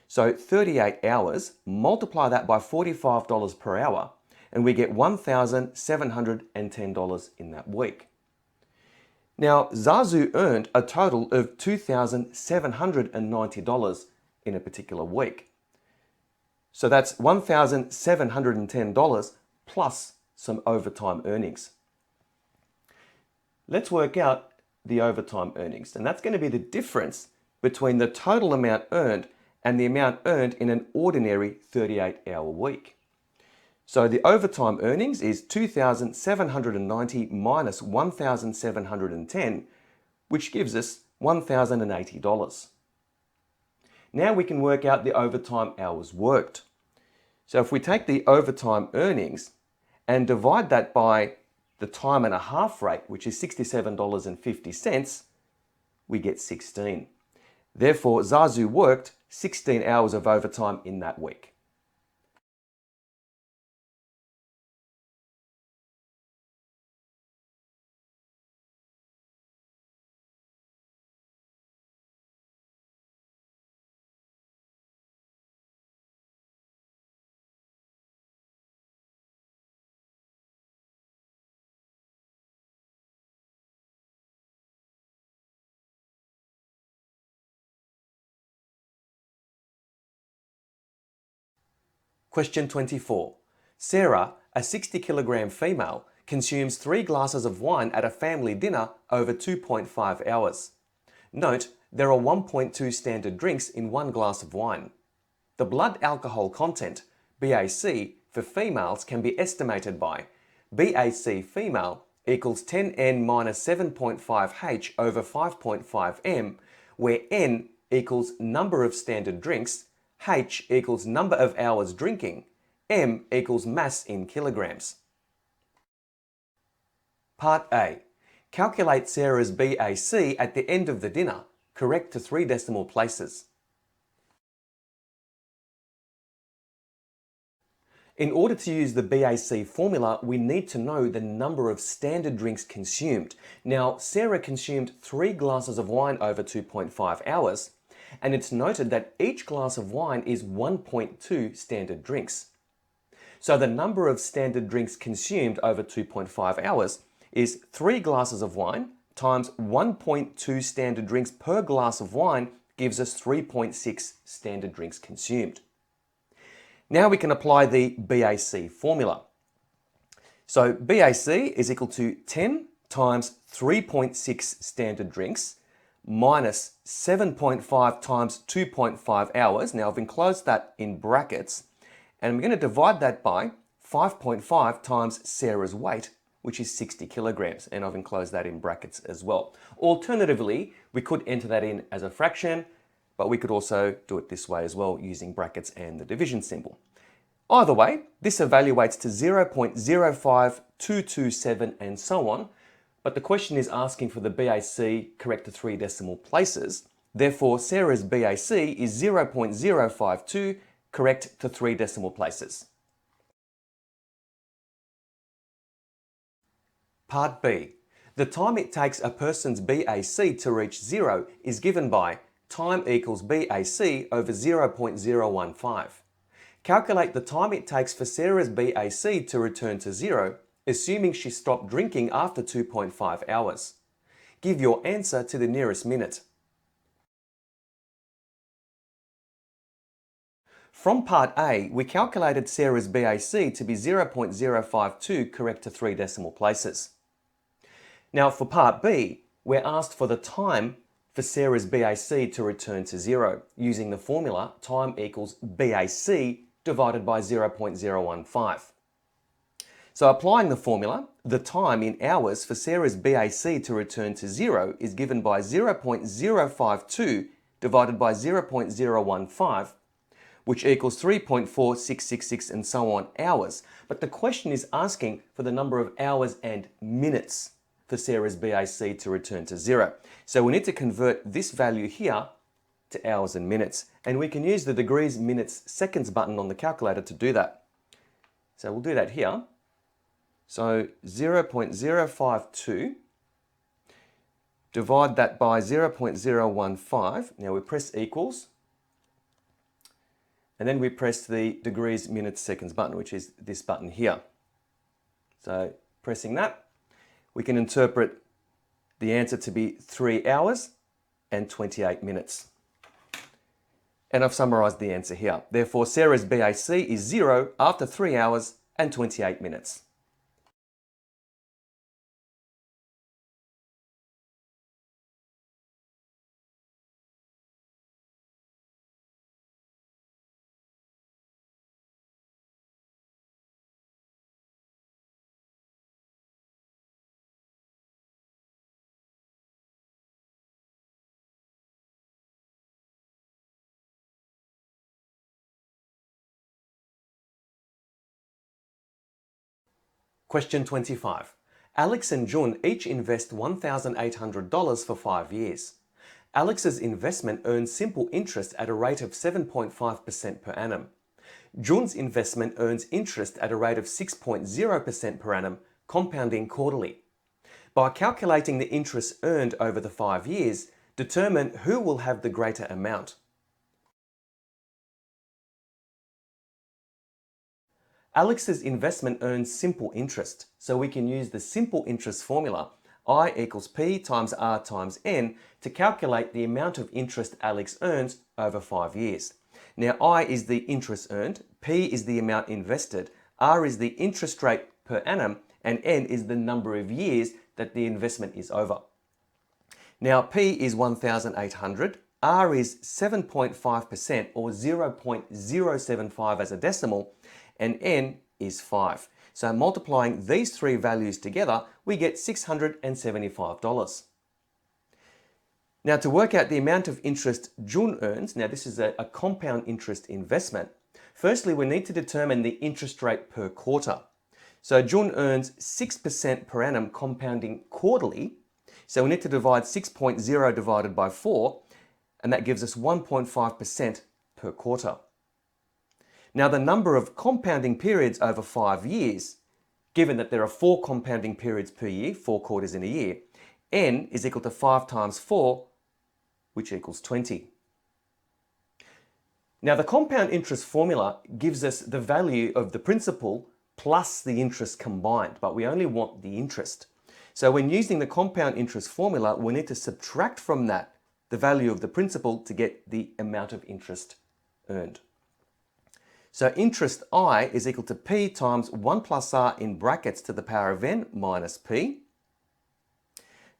So 38 hours, multiply that by $45 per hour, and we get $1,710 in that week. Now, Zazu earned a total of $2,790 in a particular week. So that's $1,710 plus some overtime earnings. Let's work out the overtime earnings, and that's going to be the difference between the total amount earned and the amount earned in an ordinary 38-hour week. So the overtime earnings is $2,790 minus $1,710, which gives us $1,080. Now we can work out the overtime hours worked. So if we take the overtime earnings and divide that by the time and a half rate, which is $67.50, we get 16. Therefore, Zazu worked 16 hours of overtime in that week. Question 24. Sarah, a 60-kilogram female, consumes 3 glasses of wine at a family dinner over 2.5 hours. Note, there are 1.2 standard drinks in 1 glass of wine. The blood alcohol content, BAC, for females can be estimated by BAC female equals 10N minus 7.5H over 5.5M, where N equals number of standard drinks, H equals number of hours drinking, M equals mass in kilograms. Part A. Calculate Sarah's BAC at the end of the dinner, correct to 3 decimal places. In order to use the BAC formula, we need to know the number of standard drinks consumed. Now, Sarah consumed 3 glasses of wine over 2.5 hours, And it's noted that each glass of wine is 1.2 standard drinks. So the number of standard drinks consumed over 2.5 hours is 3 glasses of wine times 1.2 standard drinks per glass of wine gives us 3.6 standard drinks consumed. Now we can apply the BAC formula. So BAC is equal to 10 times 3.6 standard drinks minus 7.5 times 2.5 hours. Now I've enclosed that in brackets, and I'm going to divide that by 5.5 times Sarah's weight, which is 60 kilograms, and I've enclosed that in brackets as well. Alternatively, we could enter that in as a fraction, but we could also do it this way as well using brackets and the division symbol. Either way, this evaluates to 0.05227 and so on, but the question is asking for the BAC correct to 3 decimal places. Therefore, Sarah's BAC is 0.052 correct to 3 decimal places. Part B. The time it takes a person's BAC to reach 0 is given by time equals BAC over 0.015. Calculate the time it takes for Sarah's BAC to return to 0, assuming she stopped drinking after 2.5 hours. Give your answer to the nearest minute. From part A, we calculated Sarah's BAC to be 0.052 correct to 3 decimal places. Now for part B, we're asked for the time for Sarah's BAC to return to 0 using the formula time equals BAC divided by 0.015. So applying the formula, the time in hours for Sarah's BAC to return to 0 is given by 0.052 divided by 0.015, which equals 3.4666 and so on hours. But the question is asking for the number of hours and minutes for Sarah's BAC to return to 0. So we need to convert this value here to hours and minutes. And we can use the degrees, minutes, seconds button on the calculator to do that. So we'll do that here. So 0.052, divide that by 0.015. Now we press equals. And then we press the degrees, minutes, seconds button, which is this button here. So pressing that, we can interpret the answer to be 3 hours and 28 minutes. And I've summarized the answer here. Therefore, Sarah's BAC is 0 after 3 hours and 28 minutes. Question 25. Alex and Jun each invest $1,800 for 5 years. Alex's investment earns simple interest at a rate of 7.5% per annum. Jun's investment earns interest at a rate of 6.0% per annum, compounding quarterly. By calculating the interest earned over the 5 years, determine who will have the greater amount. Alex's investment earns simple interest, so we can use the simple interest formula, I equals P times R times N, to calculate the amount of interest Alex earns over 5 years. Now I is the interest earned, P is the amount invested, R is the interest rate per annum, and N is the number of years that the investment is over. Now P is 1,800, R is 7.5% or 0.075 as a decimal, and N is 5. So multiplying these three values together, we get $675. Now to work out the amount of interest Jun earns, now this is a compound interest investment, firstly we need to determine the interest rate per quarter. So Jun earns 6% per annum compounding quarterly, so we need to divide 6.0 divided by 4, and that gives us 1.5% per quarter. Now the number of compounding periods over 5 years, given that there are 4 compounding periods per year, 4 quarters in a year, N is equal to 5 times 4, which equals 20. Now the compound interest formula gives us the value of the principal plus the interest combined, but we only want the interest. So when using the compound interest formula, we need to subtract from that the value of the principal to get the amount of interest earned. So interest I is equal to P times 1 plus R in brackets to the power of n minus P.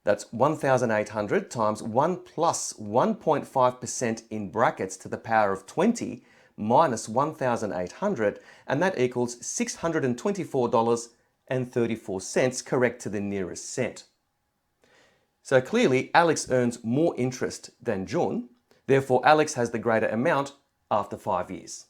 That's 1,800 times 1 plus 1.5% in brackets to the power of 20 minus 1,800, and that equals $624.34, correct to the nearest cent. So clearly, Alex earns more interest than June. Therefore, Alex has the greater amount after 5 years.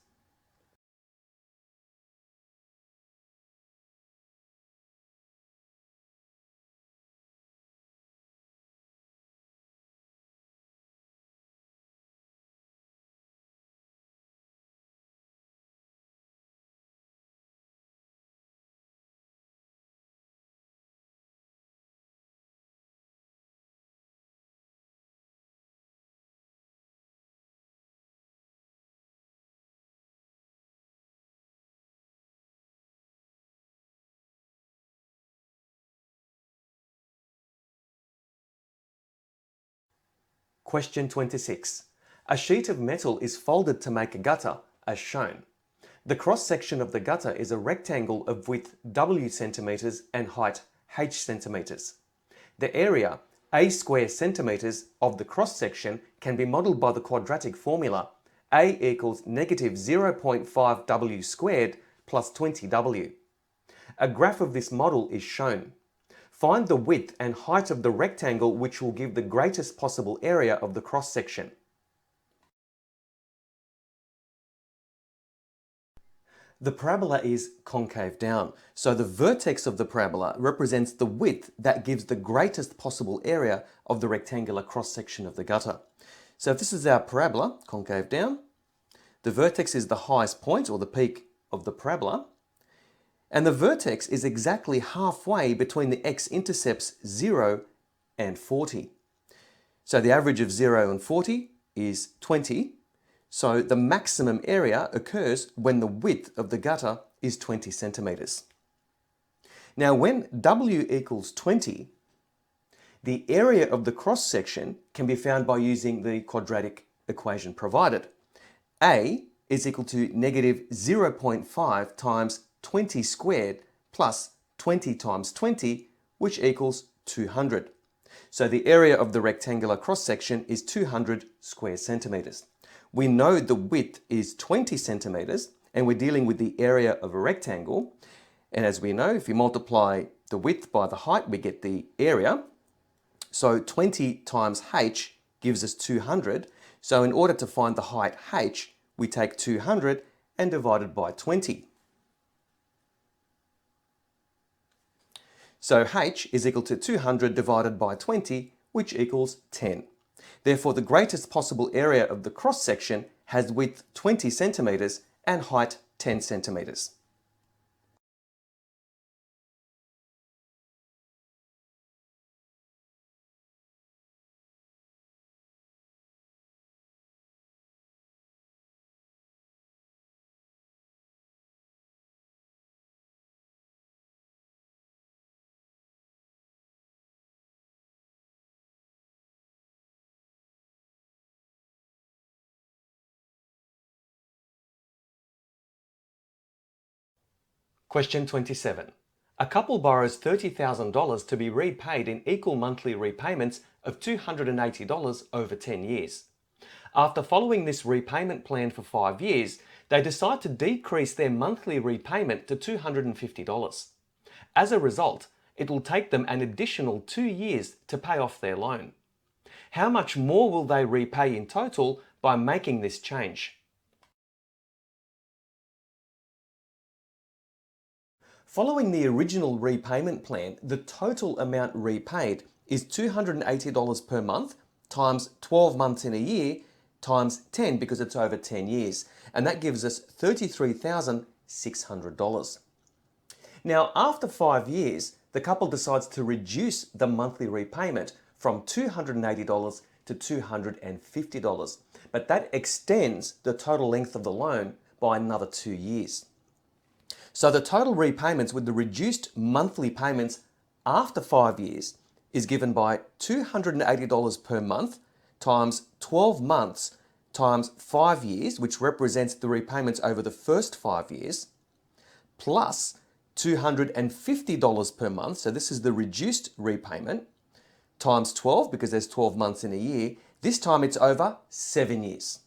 Question 26. A sheet of metal is folded to make a gutter, as shown. The cross-section of the gutter is a rectangle of width W centimeters and height H centimeters. The area, A square centimeters, of the cross-section can be modelled by the quadratic formula A equals negative 0.5 W squared plus 20 W. A graph of this model is shown. Find the width and height of the rectangle which will give the greatest possible area of the cross-section. The parabola is concave down, so the vertex of the parabola represents the width that gives the greatest possible area of the rectangular cross-section of the gutter. So if this is our parabola, concave down, the vertex is the highest point or the peak of the parabola, and the vertex is exactly halfway between the x-intercepts 0 and 40. So the average of 0 and 40 is 20. So the maximum area occurs when the width of the gutter is 20 centimeters. Now when W equals 20, the area of the cross-section can be found by using the quadratic equation provided. A is equal to negative 0.5 times 20 squared plus 20 times 20, which equals 200. So the area of the rectangular cross-section is 200 square centimeters. We know the width is 20 centimeters and we're dealing with the area of a rectangle. And as we know, if you multiply the width by the height, we get the area. So 20 times h gives us 200. So in order to find the height h, we take 200 and divide it by 20. So h is equal to 200 divided by 20, which equals 10. Therefore, the greatest possible area of the cross-section has width 20 centimeters and height 10 centimeters. Question 27. A couple borrows $30,000 to be repaid in equal monthly repayments of $280 over 10 years. After following this repayment plan for 5 years, they decide to decrease their monthly repayment to $250. As a result, it will take them an additional 2 years to pay off their loan. How much more will they repay in total by making this change? Following the original repayment plan, the total amount repaid is $280 per month times 12 months in a year times 10 because it's over 10 years. And that gives us $33,600. Now, after 5 years, the couple decides to reduce the monthly repayment from $280 to $250, but that extends the total length of the loan by another 2 years. So the total repayments with the reduced monthly payments after 5 years is given by $280 per month times 12 months times 5 years, which represents the repayments over the first 5 years, plus $250 per month, so this is the reduced repayment, times 12, because there's 12 months in a year. This time it's over 7 years.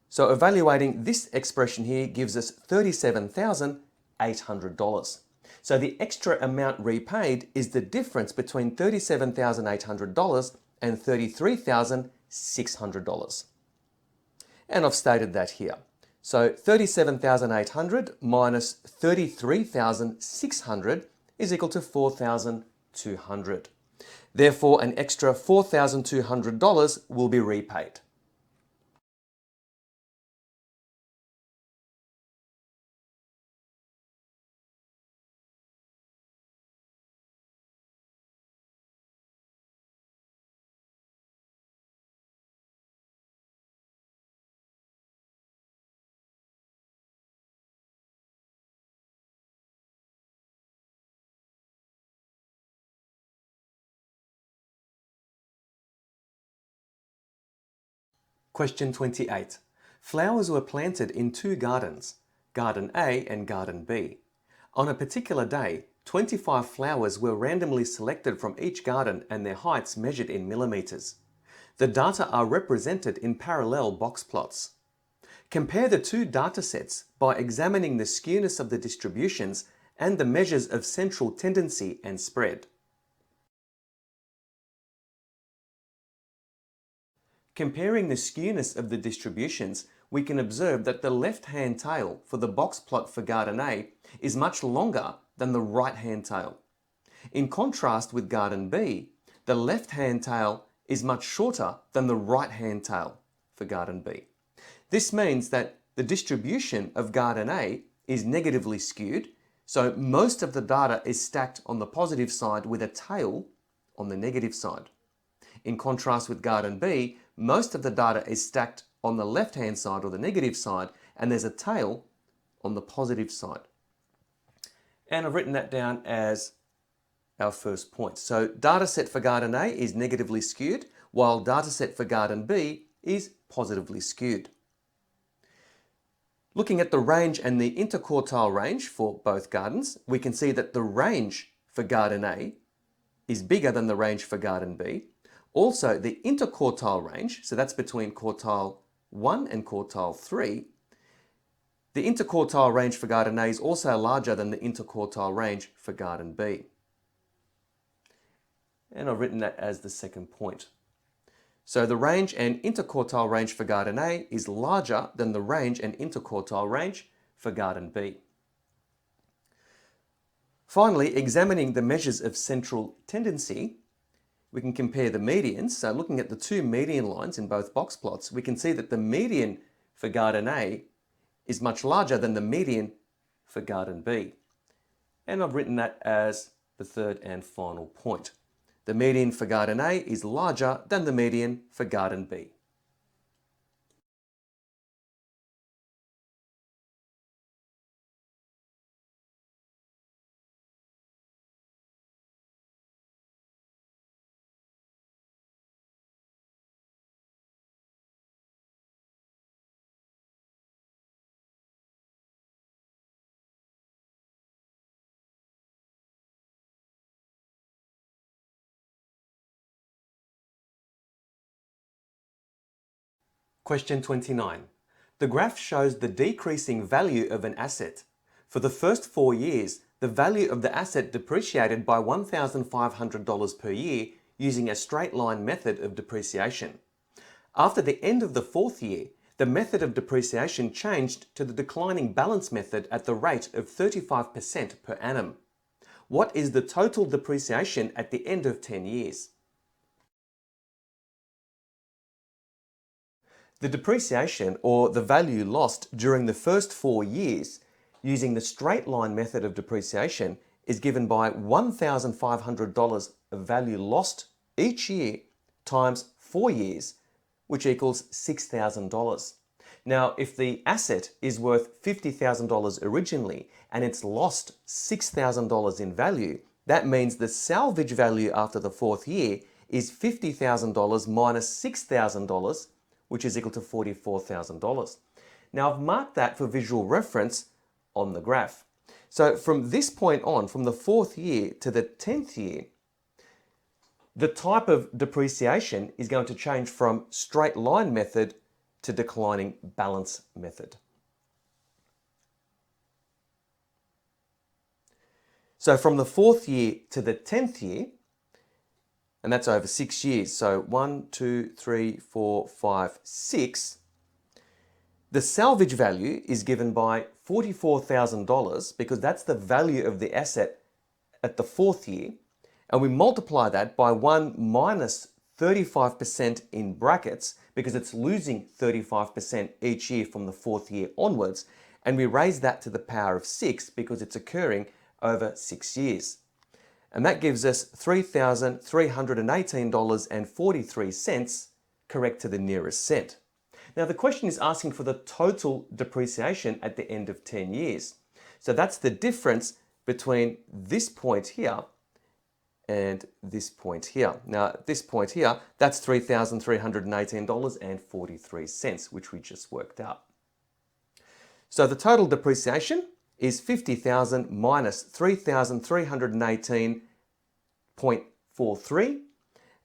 So evaluating this expression here gives us $37,800. So the extra amount repaid is the difference between $37,800 and $33,600. And I've stated that here. So 37,800 minus 33,600 is equal to 4,200. Therefore, an extra $4,200 will be repaid. Question 28. Flowers were planted in 2 gardens, Garden A and Garden B. On a particular day, 25 flowers were randomly selected from each garden and their heights measured in millimeters. The data are represented in parallel box plots. Compare the 2 data sets by examining the skewness of the distributions and the measures of central tendency and spread. Comparing the skewness of the distributions, we can observe that the left-hand tail for the box plot for Garden A is much longer than the right-hand tail. In contrast with Garden B, the left-hand tail is much shorter than the right-hand tail for Garden B. This means that the distribution of Garden A is negatively skewed, so most of the data is stacked on the positive side with a tail on the negative side. In contrast with Garden B, most of the data is stacked on the left-hand side or the negative side, and there's a tail on the positive side. And I've written that down as our first point. So data set for Garden A is negatively skewed, while data set for Garden B is positively skewed. Looking at the range and the interquartile range for both gardens, we can see that the range for Garden A is bigger than the range for Garden B. Also, the interquartile range, so that's between quartile 1 and quartile 3, the interquartile range for Garden A is also larger than the interquartile range for Garden B. And I've written that as the second point. So the range and interquartile range for Garden A is larger than the range and interquartile range for Garden B. Finally, examining the measures of central tendency, we can compare the medians. So looking at the 2 median lines in both box plots, we can see that the median for Garden A is much larger than the median for Garden B. And I've written that as the third and final point. The median for Garden A is larger than the median for Garden B. Question 29. The graph shows the decreasing value of an asset. For the first 4 years, the value of the asset depreciated by $1,500 per year using a straight line method of depreciation. After the end of the 4th year, the method of depreciation changed to the declining balance method at the rate of 35% per annum. What is the total depreciation at the end of 10 years? The depreciation, or the value lost during the first 4 years using the straight line method of depreciation, is given by $1,500 of value lost each year times 4 years, which equals $6,000. Now, if the asset is worth $50,000 originally and it's lost $6,000 in value, that means the salvage value after the 4th year is $50,000 minus $6,000, which is equal to $44,000. Now, I've marked that for visual reference on the graph. So from this point on, from the 4th year to the 10th year, the type of depreciation is going to change from straight line method to declining balance method. So from the 4th year to the 10th year, and that's over 6 years, so 1, 2, 3, 4, 5, 6, the salvage value is given by $44,000 because that's the value of the asset at the 4th year, and we multiply that by 1 minus 35% in brackets because it's losing 35% each year from the 4th year onwards, and we raise that to the power of 6 because it's occurring over 6 years. And that gives us $3,318.43, correct to the nearest cent. Now the question is asking for the total depreciation at the end of 10 years. So that's the difference between this point here and this point here. Now at this point here, that's $3,318.43, which we just worked out. So the total depreciation is $50,000 minus $3,318.43,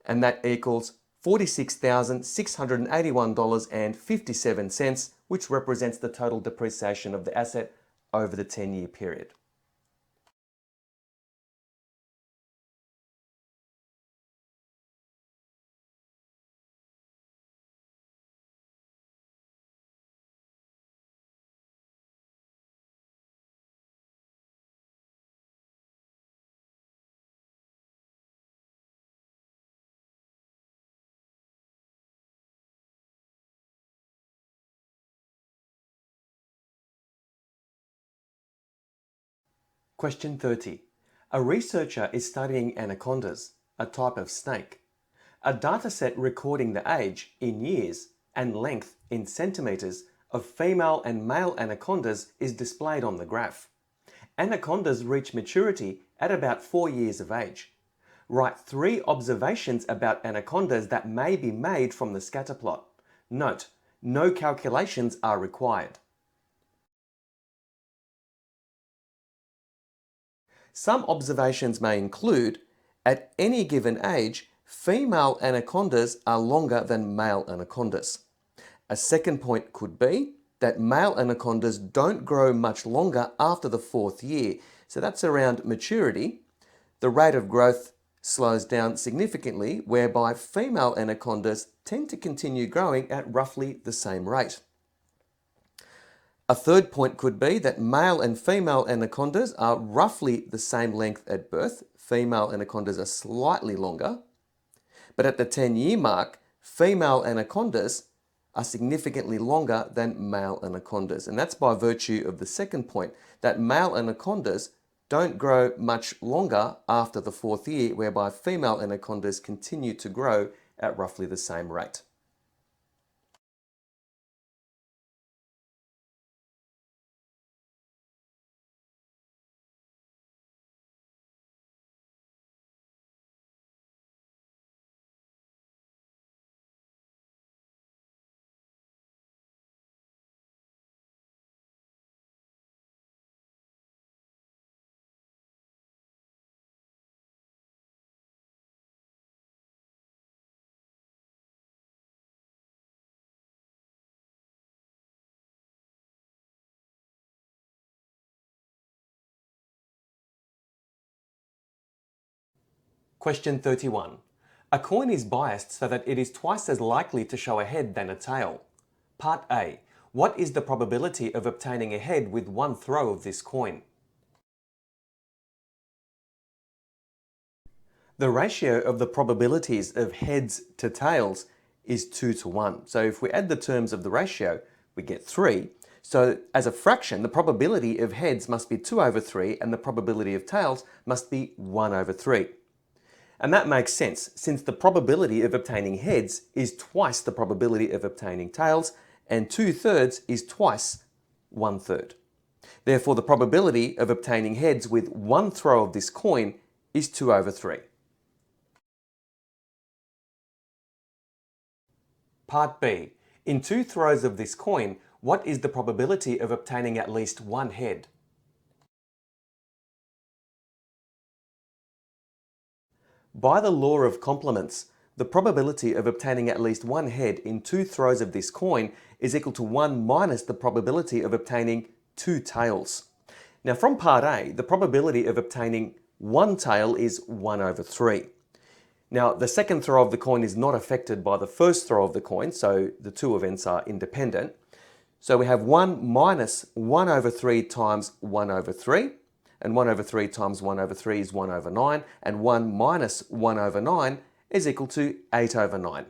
and that equals $46,681.57, which represents the total depreciation of the asset over the 10-year period. Question 30. A researcher is studying anacondas, a type of snake. A dataset recording the age in years and length in centimeters of female and male anacondas is displayed on the graph. Anacondas reach maturity at about 4 years of age. Write 3 observations about anacondas that may be made from the scatterplot. Note, no calculations are required. Some observations may include, at any given age, female anacondas are longer than male anacondas. A second point could be that male anacondas don't grow much longer after the 4th year, so that's around maturity. The rate of growth slows down significantly, whereby female anacondas tend to continue growing at roughly the same rate. A third point could be that male and female anacondas are roughly the same length at birth. Female anacondas are slightly longer. But at the 10-year mark, female anacondas are significantly longer than male anacondas. And that's by virtue of the second point, that male anacondas don't grow much longer after the 4th year, whereby female anacondas continue to grow at roughly the same rate. Question 31. A coin is biased so that it is twice as likely to show a head than a tail. Part A. What is the probability of obtaining a head with one throw of this coin? The ratio of the probabilities of heads to tails is 2 to 1. So if we add the terms of the ratio, we get 3. So as a fraction, the probability of heads must be 2 over 3 and the probability of tails must be 1 over 3. And that makes sense, since the probability of obtaining heads is twice the probability of obtaining tails, and 2/3 is twice 1/3. Therefore, the probability of obtaining heads with one throw of this coin is 2/3. Part B. In 2 throws of this coin, what is the probability of obtaining at least one head? By the law of complements, the probability of obtaining at least one head in 2 throws of this coin is equal to 1 minus the probability of obtaining 2 tails. Now from part A, the probability of obtaining one tail is 1/3. Now the second throw of the coin is not affected by the first throw of the coin, so the two events are independent. So we have 1 minus 1/3 times 1/3, and 1/3 times 1/3 is 1/9, and 1 minus 1/9 is equal to 8/9.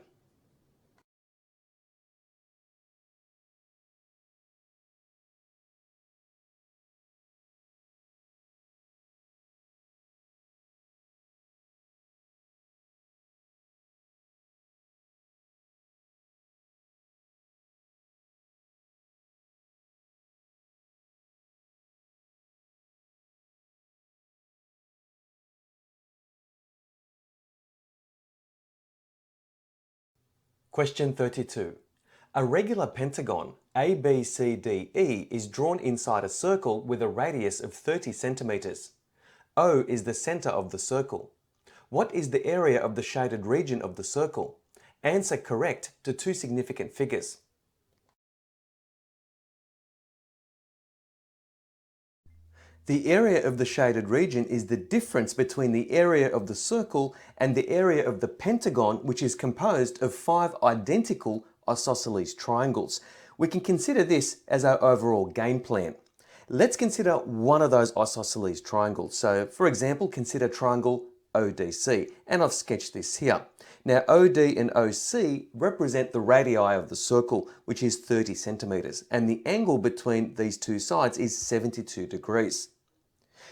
Question 32. A regular pentagon ABCDE is drawn inside a circle with a radius of 30 centimeters. O is the center of the circle. What is the area of the shaded region of the circle? Answer correct to two significant figures. The area of the shaded region is the difference between the area of the circle and the area of the pentagon, which is composed of 5 identical isosceles triangles. We can consider this as our overall game plan. Let's consider one of those isosceles triangles. So, for example, consider triangle ODC, and I've sketched this here. Now, OD and OC represent the radii of the circle, which is 30 centimeters, and the angle between these two sides is 72 degrees.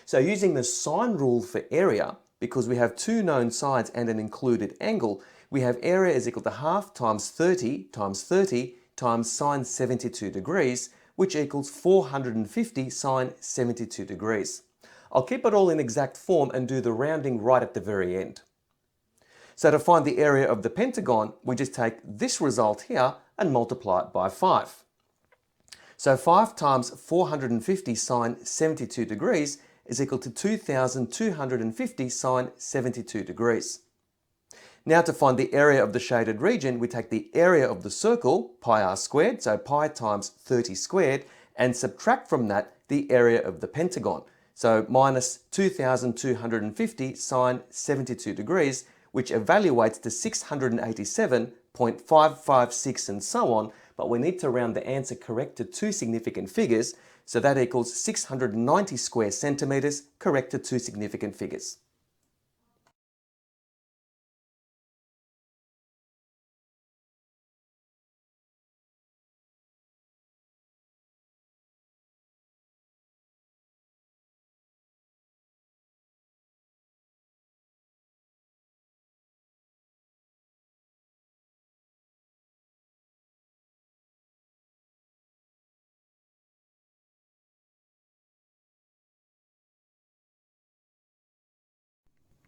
So using the sine rule for area, because we have two known sides and an included angle, we have area is equal to half times 30 times sine 72 degrees, which equals 450 sine 72 degrees. I'll keep it all in exact form and do the rounding right at the very end. So to find the area of the pentagon, we just take this result here and multiply it by 5. So 5 times 450 sine 72 degrees is equal to 2,250 sine 72 degrees. Now to find the area of the shaded region, we take the area of the circle, pi r squared, so pi times 30 squared, and subtract from that the area of the pentagon, so minus 2,250 sine 72 degrees, which evaluates to 687.556 and so on, but we need to round the answer correct to two significant figures, so that equals 690 square centimeters, correct to two significant figures.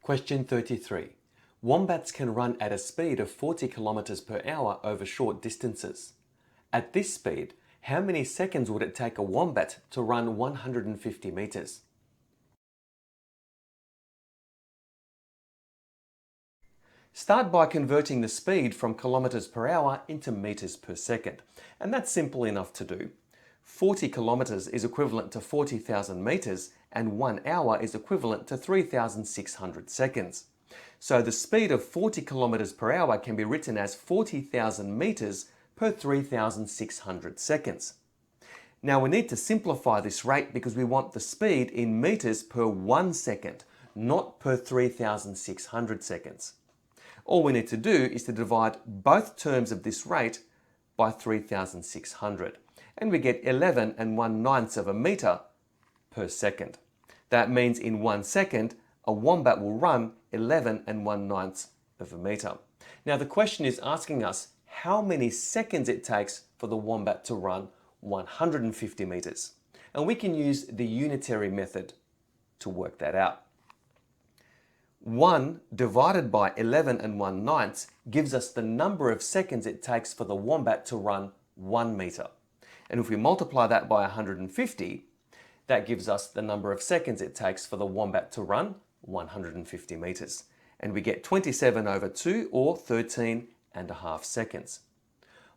Question 33. Wombats can run at a speed of 40 kilometers per hour over short distances. At this speed, how many seconds would it take a wombat to run 150 meters? Start by converting the speed from kilometers per hour into meters per second, and that's simple enough to do. 40 kilometers is equivalent to 40,000 meters, and 1 hour is equivalent to 3,600 seconds. So the speed of 40 kilometers per hour can be written as 40,000 meters per 3,600 seconds. Now we need to simplify this rate because we want the speed in meters per 1 second, not per 3,600 seconds. All we need to do is to divide both terms of this rate by 3,600, and we get 11 1/9 of a meter per second. That means in 1 second, a wombat will run 11 and 1/9 of a meter. Now the question is asking us how many seconds it takes for the wombat to run 150 meters. And we can use the unitary method to work that out. 1 divided by 11 and 1/9 gives us the number of seconds it takes for the wombat to run 1 meter. And if we multiply that by 150, that gives us the number of seconds it takes for the wombat to run 150 meters. And we get 27 over 2 or 13.5 seconds.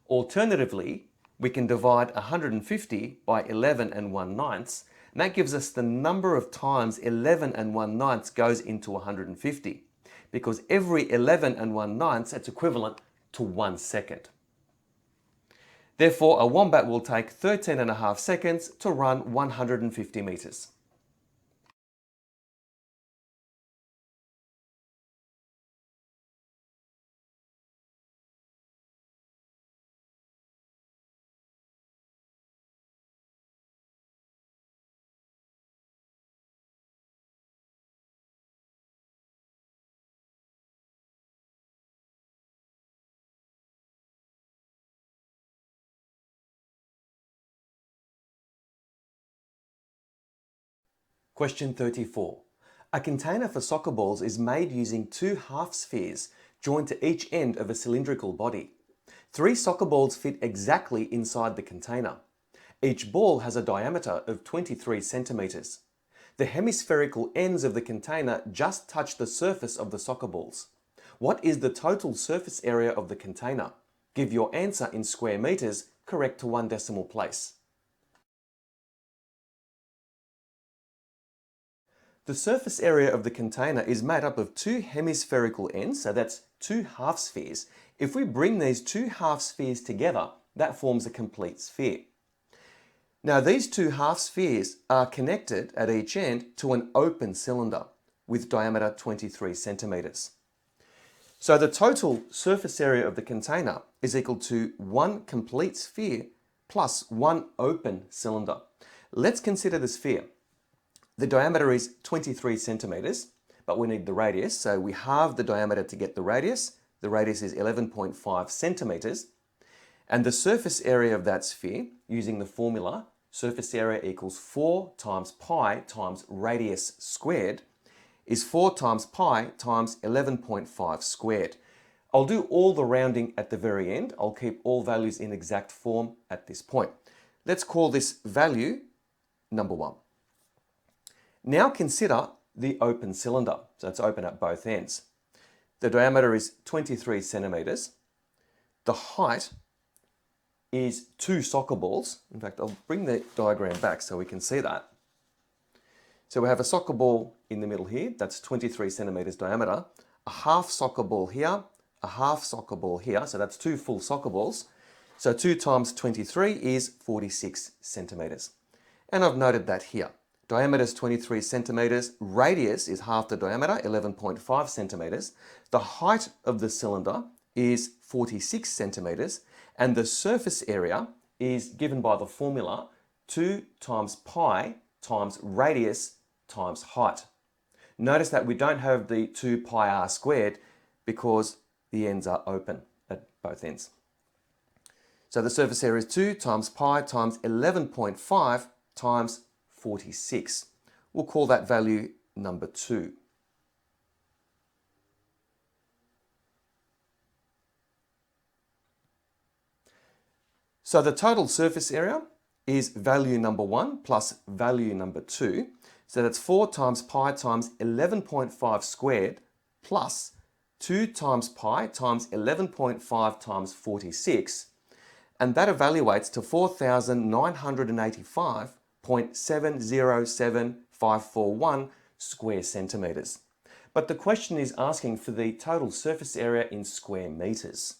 Alternatively, we can divide 150 by 11 and 1/9, and that gives us the number of times 11 and 1/9 goes into 150, because every 11 and 1/9 that's equivalent to 1 second. Therefore, a wombat will take 13.5 seconds to run 150 meters. Question 34. A container for soccer balls is made using 2 half spheres joined to each end of a cylindrical body. 3 soccer balls fit exactly inside the container. Each ball has a diameter of 23 centimeters. The hemispherical ends of the container just touch the surface of the soccer balls. What is the total surface area of the container? Give your answer in square meters, correct to 1 decimal place. The surface area of the container is made up of 2 hemispherical ends, so that's 2 half spheres. If we bring these 2 half spheres together, that forms a complete sphere. Now these 2 half spheres are connected at each end to an open cylinder with diameter 23 centimeters. So the total surface area of the container is equal to 1 complete sphere plus 1 open cylinder. Let's consider the sphere. The diameter is 23 centimeters, but we need the radius, so we halve the diameter to get the radius. The radius is 11.5 centimeters. And the surface area of that sphere, using the formula, surface area equals 4 times pi times radius squared, is 4 times pi times 11.5 squared. I'll do all the rounding at the very end. I'll keep all values in exact form at this point. Let's call this value number 1. Now consider the open cylinder. So it's open at both ends. The diameter is 23 centimeters. The height is 2 soccer balls. In fact, I'll bring the diagram back so we can see that. So we have a soccer ball in the middle here. That's 23 centimeters diameter. A half soccer ball here. A half soccer ball here. So that's 2 full soccer balls. So 2 times 23 is 46 centimeters. And I've noted that here. Diameter is 23 centimeters, radius is half the diameter, 11.5 centimeters. The height of the cylinder is 46 centimeters, and the surface area is given by the formula 2 times pi times radius times height. Notice that we don't have the 2 pi r squared because the ends are open at both ends. So the surface area is 2 times pi times 11.5 times 46. We'll call that value number 2. So the total surface area is value number 1 plus value number 2. So that's 4 times pi times 11.5 squared plus 2 times pi times 11.5 times 46. And that evaluates to 4,985.707541 square centimeters. But the question is asking for the total surface area in square meters.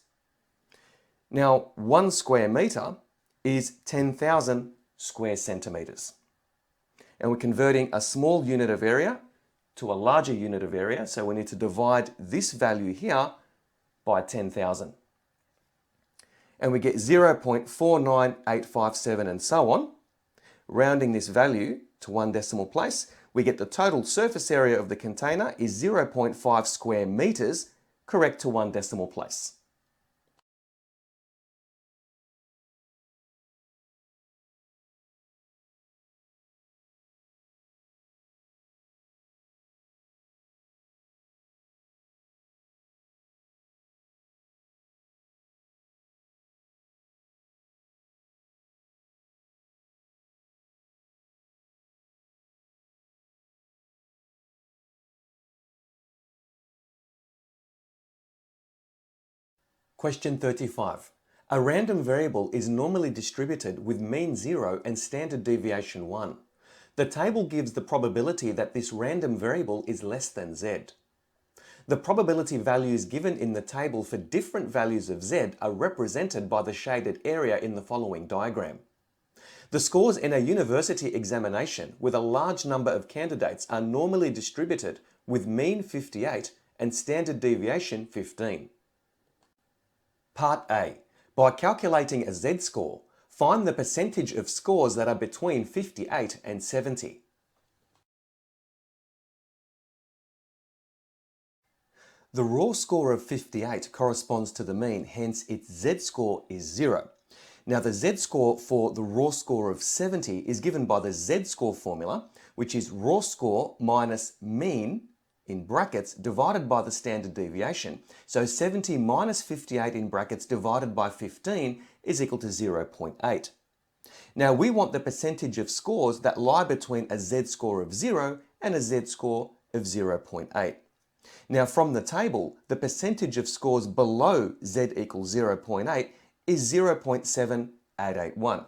Now, 1 square meter is 10,000 square centimeters. And we're converting a small unit of area to a larger unit of area, so we need to divide this value here by 10,000. And we get 0.49857 and so on. Rounding this value to 1 decimal place, we get the total surface area of the container is 0.5 square meters, correct to 1 decimal place. Question 35. A random variable is normally distributed with mean 0 and standard deviation 1. The table gives the probability that this random variable is less than z. The probability values given in the table for different values of z are represented by the shaded area in the following diagram. The scores in a university examination with a large number of candidates are normally distributed with mean 58 and standard deviation 15. Part A. By calculating a z-score, find the percentage of scores that are between 58 and 70. The raw score of 58 corresponds to the mean, hence its z-score is 0. Now the z-score for the raw score of 70 is given by the z-score formula, which is raw score minus mean in brackets divided by the standard deviation. So 70 minus 58 in brackets divided by 15 is equal to 0.8. Now we want the percentage of scores that lie between a z-score of 0 and a z-score of 0.8. Now from the table, the percentage of scores below z equals 0.8 is 0.7881.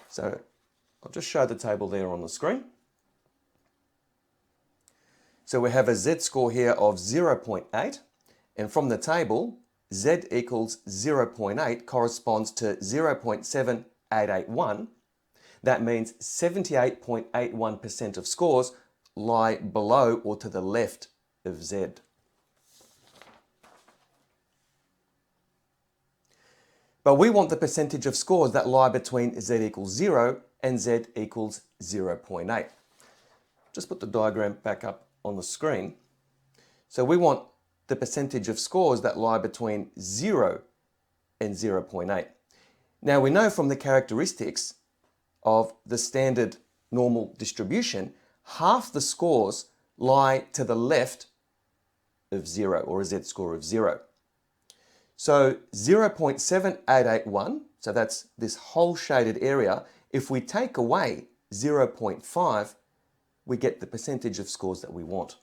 So I'll just show the table there on the screen. So we have a z-score here of 0.8, and from the table, z equals 0.8 corresponds to 0.7881. That means 78.81% of scores lie below or to the left of z. But we want the percentage of scores that lie between z equals 0 and z equals 0.8. Just put the diagram back up on the screen. So we want the percentage of scores that lie between 0 and 0.8. Now we know from the characteristics of the standard normal distribution, half the scores lie to the left of 0, or a z-score of 0. So 0.7881, so that's this whole shaded area, if we take away 0.5, we get the percentage of scores that we want.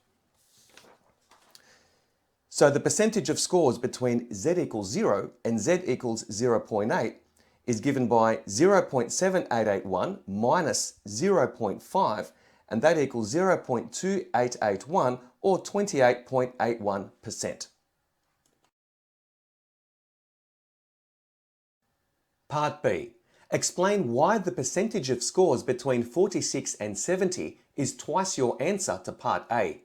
So the percentage of scores between z equals 0 and z equals 0.8 is given by 0.7881 minus 0.5, and that equals 0.2881, or 28.81%. Part B. Explain why the percentage of scores between 46 and 70 is twice your answer to Part A.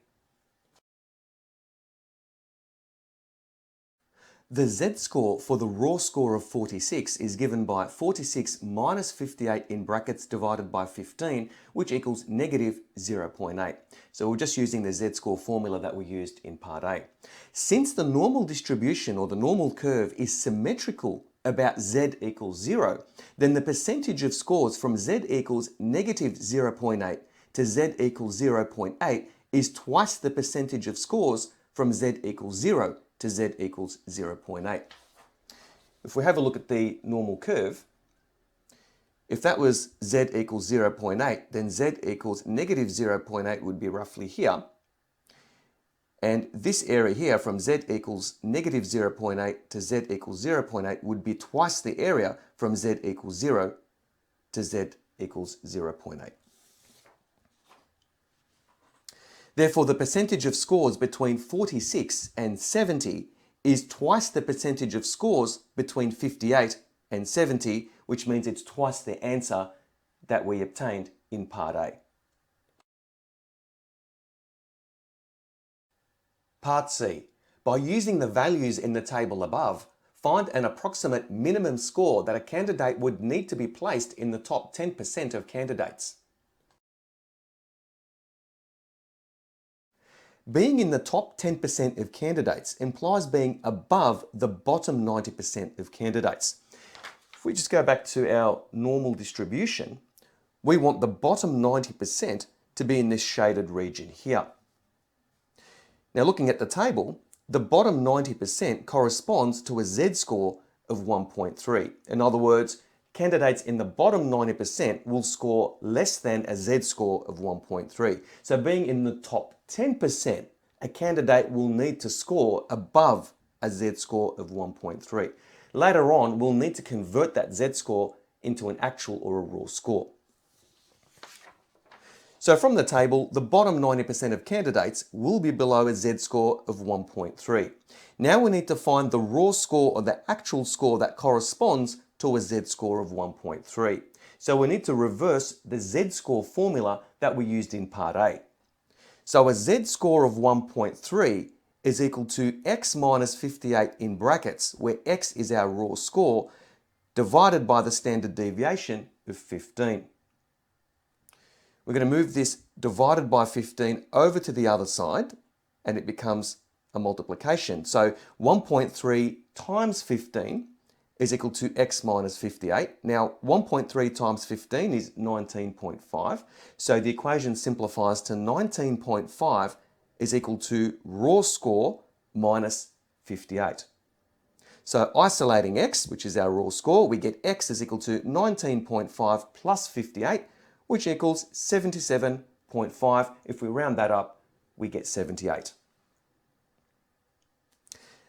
The z-score for the raw score of 46 is given by 46 minus 58 in brackets divided by 15, which equals negative 0.8. So we're just using the z-score formula that we used in Part A. Since the normal distribution or the normal curve is symmetrical about z equals 0, then the percentage of scores from z equals negative 0.8 to z equals 0.8 is twice the percentage of scores from z equals 0 to z equals 0.8. If we have a look at the normal curve, if that was z equals 0.8, then z equals negative 0.8 would be roughly here. And this area here from z equals negative 0.8 to z equals 0.8 would be twice the area from z equals 0 to z equals 0.8. Therefore, the percentage of scores between 46 and 70 is twice the percentage of scores between 58 and 70, which means it's twice the answer that we obtained in Part A. Part C. By using the values in the table above, find an approximate minimum score that a candidate would need to be placed in the top 10% of candidates. Being in the top 10% of candidates implies being above the bottom 90% of candidates. If we just go back to our normal distribution, we want the bottom 90% to be in this shaded region here. Now looking at the table, the bottom 90% corresponds to a z-score of 1.3. In other words, candidates in the bottom 90% will score less than a z-score of 1.3. So being in the top 10%, a candidate will need to score above a z-score of 1.3. Later on, we'll need to convert that z-score into an actual or a raw score. So from the table, the bottom 90% of candidates will be below a z-score of 1.3. Now we need to find the raw score or the actual score that corresponds to a z-score of 1.3. So we need to reverse the z-score formula that we used in part A. So a z-score of 1.3 is equal to x minus 58 in brackets, where x is our raw score, divided by the standard deviation of 15. We're going to move this divided by 15 over to the other side, and it becomes a multiplication. So 1.3 times 15 is equal to x minus 58. Now 1.3 times 15 is 19.5. So the equation simplifies to 19.5 is equal to raw score minus 58. So isolating x, which is our raw score, we get x is equal to 19.5 plus 58, which equals 77.5. If we round that up, we get 78.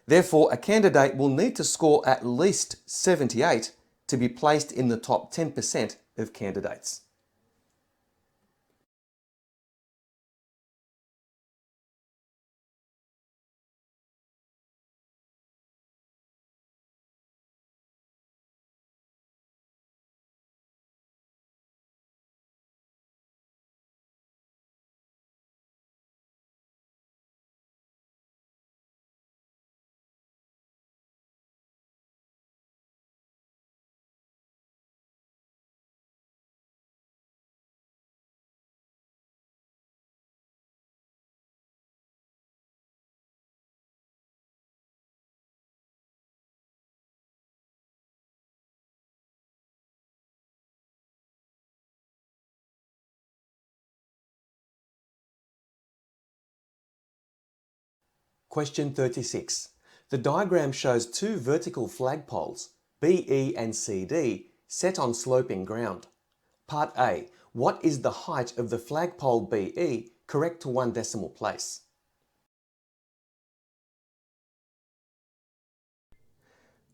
Therefore, a candidate will need to score at least 78 to be placed in the top 10% of candidates. Question 36. The diagram shows two vertical flagpoles, BE and CD, set on sloping ground. Part A. What is the height of the flagpole BE correct to one decimal place?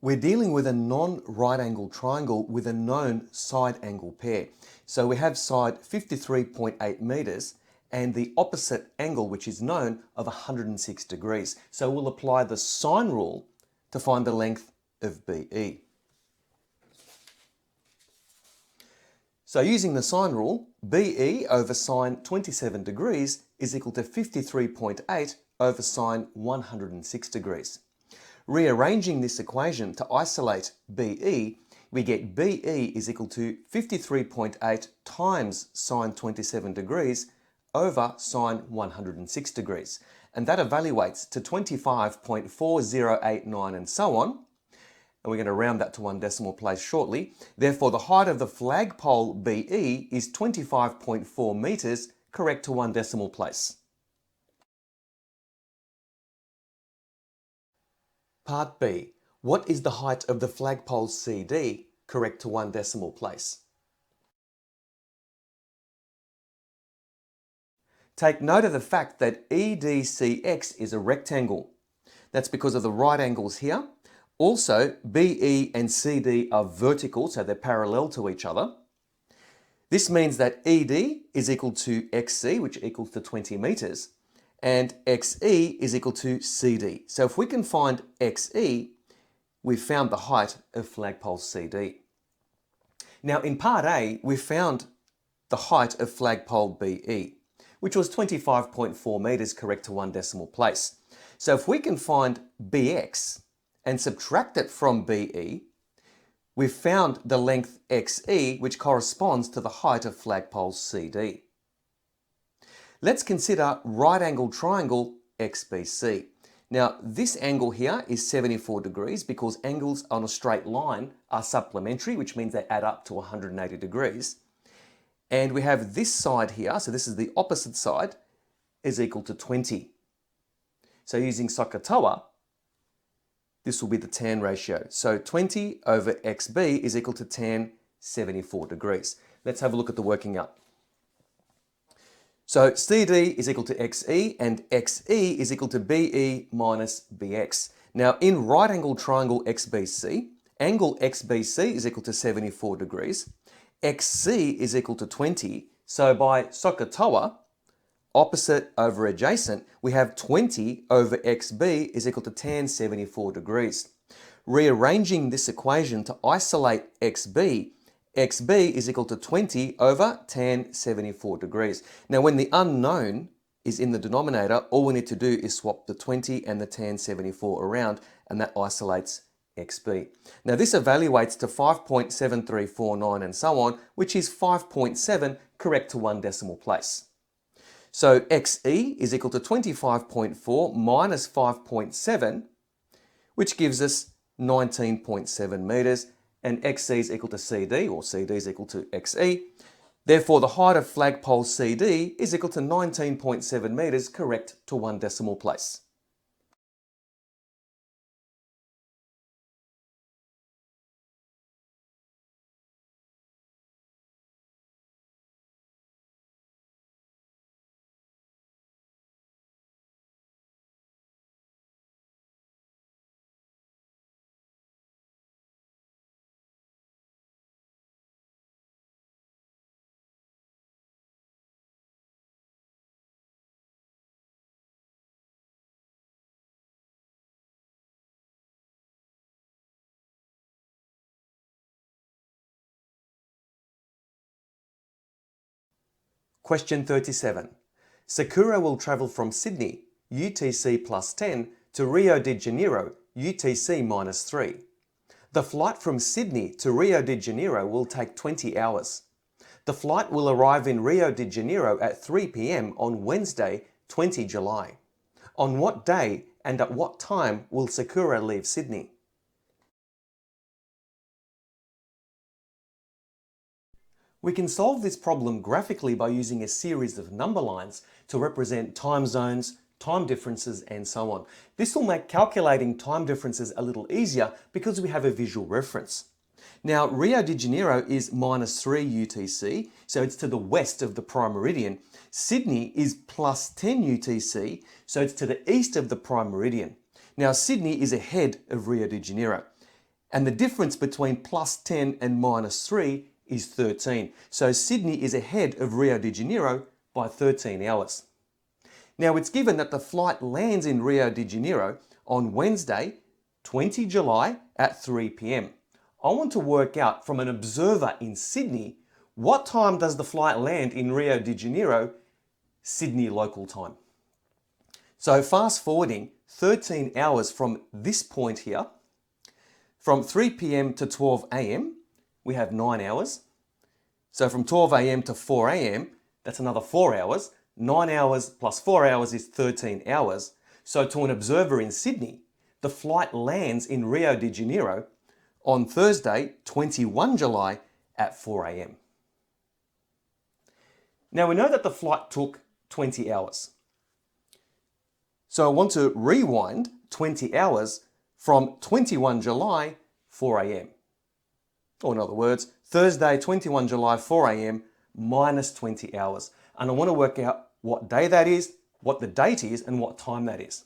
We're dealing with a non-right angle triangle with a known side angle pair. So we have side 53.8 meters and the opposite angle, which is known, of 106 degrees. So we'll apply the sine rule to find the length of BE. So using the sine rule, BE over sine 27 degrees is equal to 53.8 over sine 106 degrees. Rearranging this equation to isolate BE, we get BE is equal to 53.8 times sine 27 degrees over sine 106 degrees. And that evaluates to 25.4089 and so on. And we're going to round that to one decimal place shortly. Therefore, the height of the flagpole BE is 25.4 meters, correct to one decimal place. Part B. What is the height of the flagpole CD, correct to one decimal place? Take note of the fact that EDCX is a rectangle. That's because of the right angles here. Also, BE and CD are vertical, so they're parallel to each other. This means that ED is equal to XC, which equals to 20 meters, and XE is equal to CD. So if we can find XE, we've found the height of flagpole CD. Now in part A, we found the height of flagpole BE, which was 25.4 meters, correct to one decimal place. So if we can find BX and subtract it from BE, we've found the length XE, which corresponds to the height of flagpole CD. Let's consider right-angled triangle XBC. Now, this angle here is 74 degrees because angles on a straight line are supplementary, which means they add up to 180 degrees. And we have this side here, so this is the opposite side, is equal to 20. So using SOHCAHTOA, this will be the tan ratio. So 20 over XB is equal to tan 74 degrees. Let's have a look at the working out. So CD is equal to XE and XE is equal to BE minus BX. Now in right angle triangle XBC, angle XBC is equal to 74 degrees. XC is equal to 20. So by SOHCAHTOA, opposite over adjacent, we have 20 over XB is equal to tan 74 degrees. Rearranging this equation to isolate XB, XB is equal to 20 over tan 74 degrees. Now when the unknown is in the denominator, all we need to do is swap the 20 and the tan 74 around, and that isolates XB. Now this evaluates to 5.7349 and so on, which is 5.7, correct to one decimal place. So XE is equal to 25.4 minus 5.7, which gives us 19.7 meters, and XC is equal to CD, or CD is equal to XE. Therefore, the height of flagpole CD is equal to 19.7 meters, correct to one decimal place. Question 37. Sakura will travel from Sydney, UTC plus 10, to Rio de Janeiro, UTC minus 3. The flight from Sydney to Rio de Janeiro will take 20 hours. The flight will arrive in Rio de Janeiro at 3 p.m. on Wednesday, 20 July. On what day and at what time will Sakura leave Sydney? We can solve this problem graphically by using a series of number lines to represent time zones, time differences, and so on. This will make calculating time differences a little easier because we have a visual reference. Now, Rio de Janeiro is minus 3 UTC, so it's to the west of the prime meridian. Sydney is plus 10 UTC, so it's to the east of the prime meridian. Now, Sydney is ahead of Rio de Janeiro, and the difference between plus 10 and minus 3 is 13. So Sydney is ahead of Rio de Janeiro by 13 hours. Now it's given that the flight lands in Rio de Janeiro on Wednesday, 20 July at 3 p.m. I want to work out from an observer in Sydney, what time does the flight land in Rio de Janeiro, Sydney local time? So fast forwarding 13 hours from this point here, from 3 p.m. to 12 a.m., we have 9 hours. So from 12 a.m. to 4 a.m., that's another 4 hours. 9 hours plus 4 hours is 13 hours. So to an observer in Sydney, the flight lands in Rio de Janeiro on Thursday, 21 July at 4 a.m. Now we know that the flight took 20 hours. So I want to rewind 20 hours from 21 July, 4 a.m. Or in other words, Thursday, 21 July, 4 a.m. minus 20 hours. And I want to work out what day that is, what the date is, and what time that is.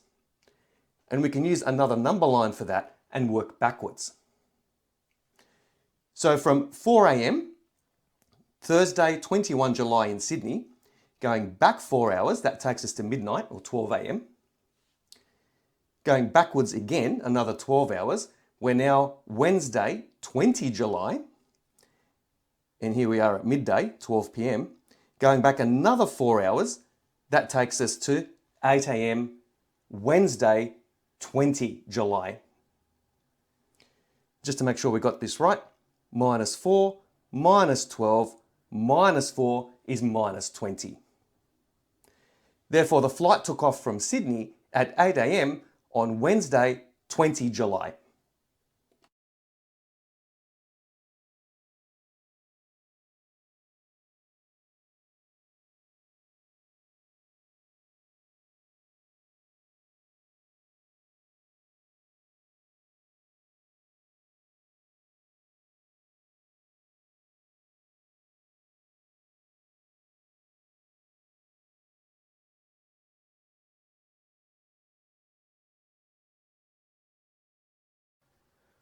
And we can use another number line for that and work backwards. So from 4 a.m., Thursday, 21 July in Sydney, going back 4 hours, that takes us to midnight or 12 a.m. Going backwards again, another 12 hours, we're now Wednesday, 20 July, and here we are at midday, 12 p.m. Going back another 4 hours, that takes us to 8 a.m. Wednesday, 20 July. Just to make sure we got this right, minus 4, minus 12, minus 4 is minus 20. Therefore, the flight took off from Sydney at 8 a.m. on Wednesday, 20 July.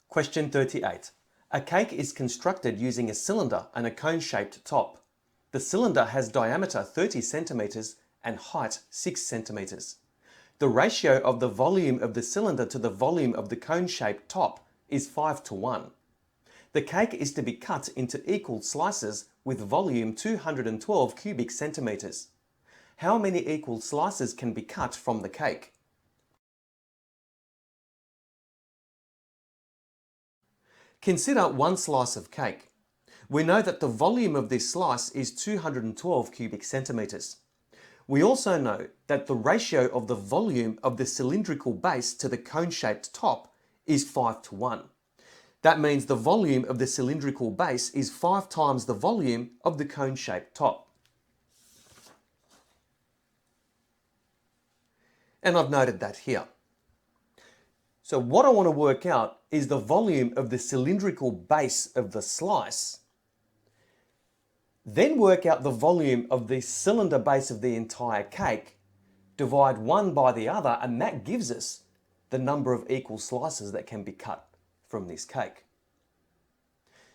Question 38. A cake is constructed using a cylinder and a cone-shaped top. The cylinder has diameter 30 centimeters and height 6 centimeters. The ratio of the volume of the cylinder to the volume of the cone-shaped top is 5:1. The cake is to be cut into equal slices with volume 212 cubic centimeters. How many equal slices can be cut from the cake? Consider one slice of cake. We know that the volume of this slice is 212 cubic centimeters. We also know that the ratio of the volume of the cylindrical base to the cone-shaped top is 5:1. That means the volume of the cylindrical base is 5 times the volume of the cone-shaped top. And I've noted that here. So what I want to work out is the volume of the cylindrical base of the slice. Then work out the volume of the cylinder base of the entire cake, divide one by the other, and that gives us the number of equal slices that can be cut from this cake.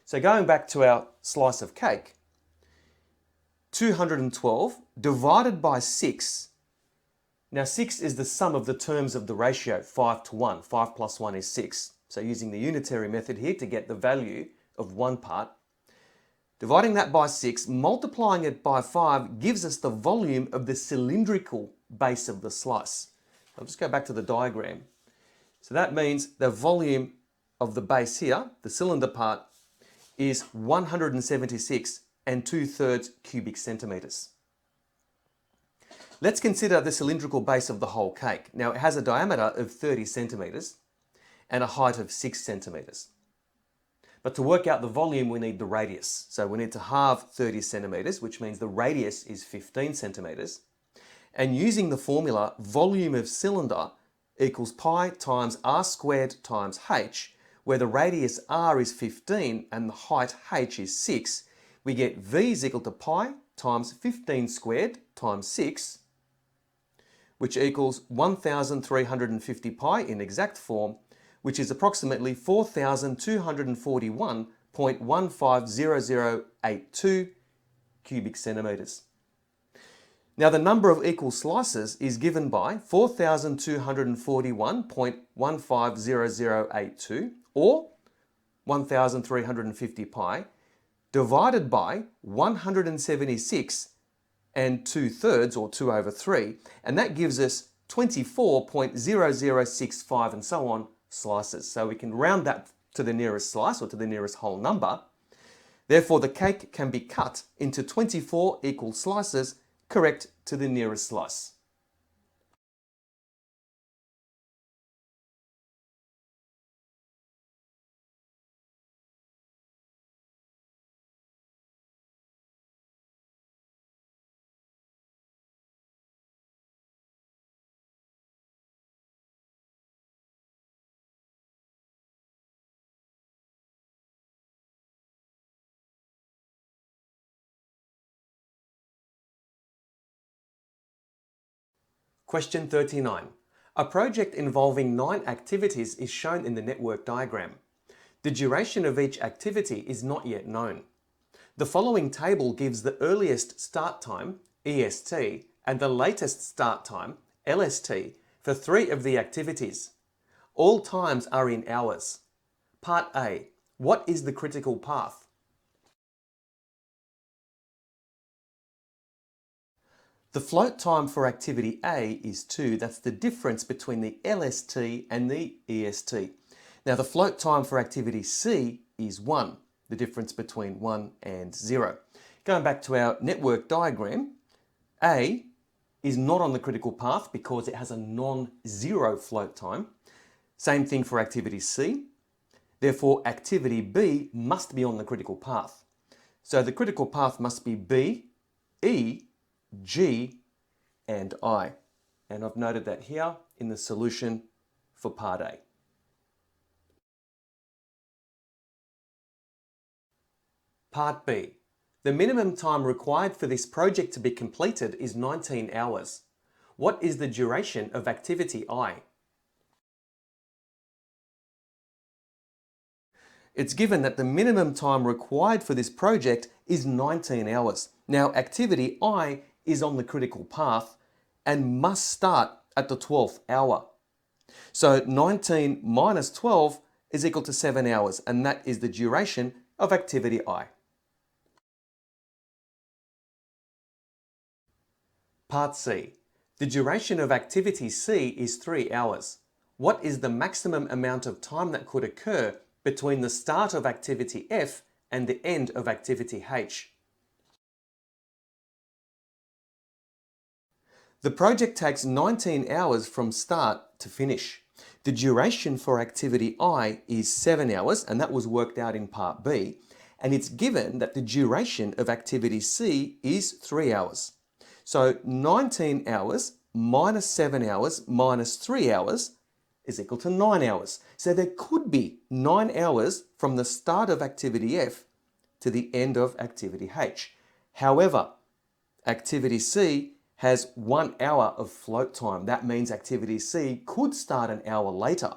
So going back to our slice of cake, 212 divided by 6. Now 6 is the sum of the terms of the ratio, 5:1. 5 plus 1 is 6. So using the unitary method here to get the value of one part, dividing that by 6, multiplying it by 5 gives us the volume of the cylindrical base of the slice. I'll just go back to the diagram. So that means the volume of the base here, the cylinder part, is 176 2/3 cubic centimeters. Let's consider the cylindrical base of the whole cake. Now it has a diameter of 30 centimeters and a height of 6 centimeters. But to work out the volume, we need the radius. So we need to halve 30 centimeters, which means the radius is 15 centimeters. And using the formula, volume of cylinder equals pi times r squared times h, where the radius r is 15 and the height h is 6, we get v is equal to pi times 15 squared times 6, which equals 1,350 pi in exact form, which is approximately 4,241.150082 cubic centimeters. Now the number of equal slices is given by 4,241.150082 or 1,350 pi divided by 176 2/3 or 2/3, and that gives us 24.0065 and so on slices. So we can round that to the nearest slice or to the nearest whole number. Therefore, the cake can be cut into 24 equal slices, correct to the nearest slice. Question 39. A project involving 9 activities is shown in the network diagram. The duration of each activity is not yet known. The following table gives the earliest start time, EST, and the latest start time, LST, for 3 of the activities. All times are in hours. Part A. What is the critical path? The float time for activity A is 2. That's the difference between the LST and the EST. Now the float time for activity C is 1. The difference between 1 and 0. Going back to our network diagram, A is not on the critical path because it has a non-zero float time. Same thing for activity C. Therefore, activity B must be on the critical path. So the critical path must be B, E, G, and I. And I've noted that here in the solution for part A. Part B. The minimum time required for this project to be completed is 19 hours. What is the duration of activity I? It's given that the minimum time required for this project is 19 hours. Now, activity I is on the critical path and must start at the 12th hour. So 19 minus 12 is equal to 7 hours, and that is the duration of activity I. Part C. The duration of activity C is 3 hours. What is the maximum amount of time that could occur between the start of activity F and the end of activity H? The project takes 19 hours from start to finish. The duration for activity I is 7 hours, and that was worked out in part B, and it's given that the duration of activity C is 3 hours. So 19 hours minus 7 hours minus 3 hours is equal to 9 hours. So there could be 9 hours from the start of activity F to the end of activity H. However, activity C has 1 hour of float time. That means activity C could start an hour later.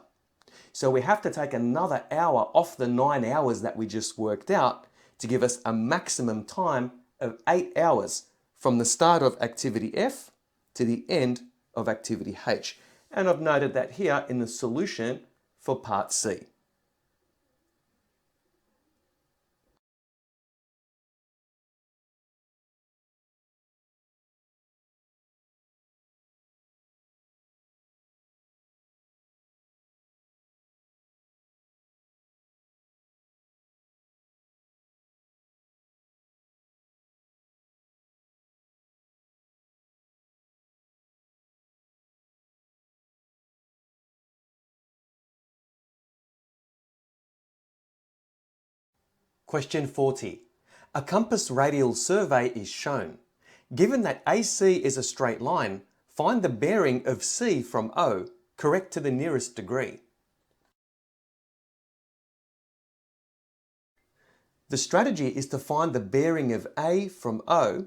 So we have to take another hour off the 9 hours that we just worked out to give us a maximum time of 8 hours from the start of activity F to the end of activity H. And I've noted that here in the solution for part C. Question 40. A compass radial survey is shown. Given that AC is a straight line, find the bearing of C from O, correct to the nearest degree. The strategy is to find the bearing of A from O,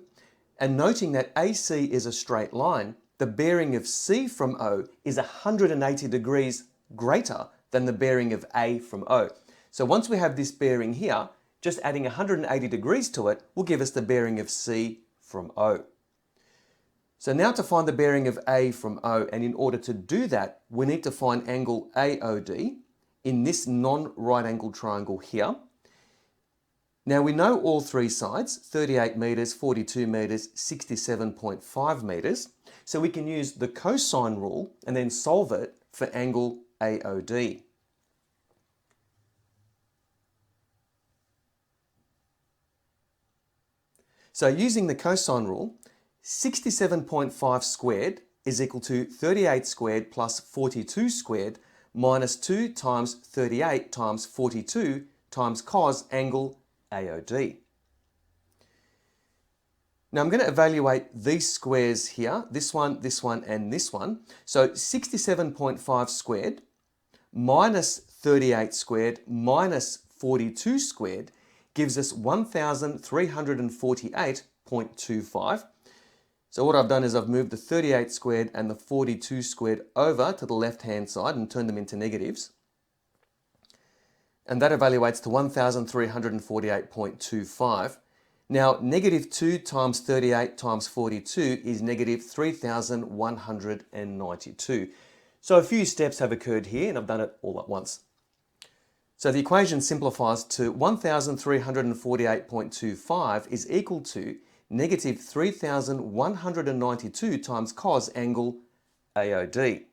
and noting that AC is a straight line, the bearing of C from O is 180 degrees greater than the bearing of A from O. So once we have this bearing here, just adding 180 degrees to it will give us the bearing of C from O. So now to find the bearing of A from O, and in order to do that, we need to find angle AOD in this non-right angled triangle here. Now we know all three sides, 38 meters, 42 meters, 67.5 meters. So we can use the cosine rule and then solve it for angle AOD. So using the cosine rule, 67.5 squared is equal to 38 squared plus 42 squared minus 2 times 38 times 42 times cos angle AOD. Now I'm going to evaluate these squares here, this one, and this one. So 67.5 squared minus 38 squared minus 42 squared gives us 1,348.25. So what I've done is I've moved the 38 squared and the 42 squared over to the left-hand side and turned them into negatives. And that evaluates to 1,348.25. Now, negative 2 times 38 times 42 is negative 3,192. So a few steps have occurred here, and I've done it all at once. So the equation simplifies to 1,348.25 is equal to negative 3,192 times cos angle AOD.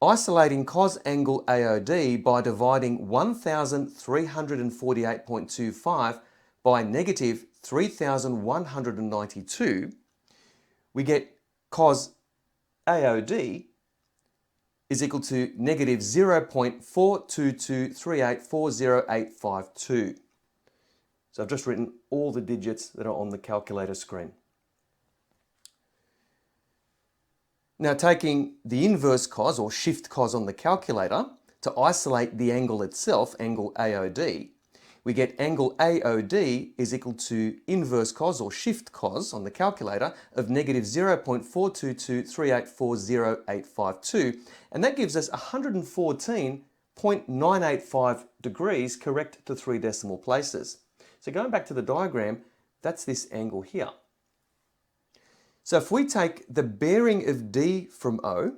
Isolating cos angle AOD by dividing 1,348.25 by negative 3,192 we get cos AOD is equal to negative 0.4223840,852. So I've just written all the digits that are on the calculator screen. Now taking the inverse cos or shift cos on the calculator to isolate the angle itself, angle AOD, we get angle AOD is equal to inverse cos or shift cos on the calculator of negative 0.4223840,852, and that gives us 114.985 degrees correct to 3 decimal places. So going back to the diagram, that's this angle here. So if we take the bearing of D from O,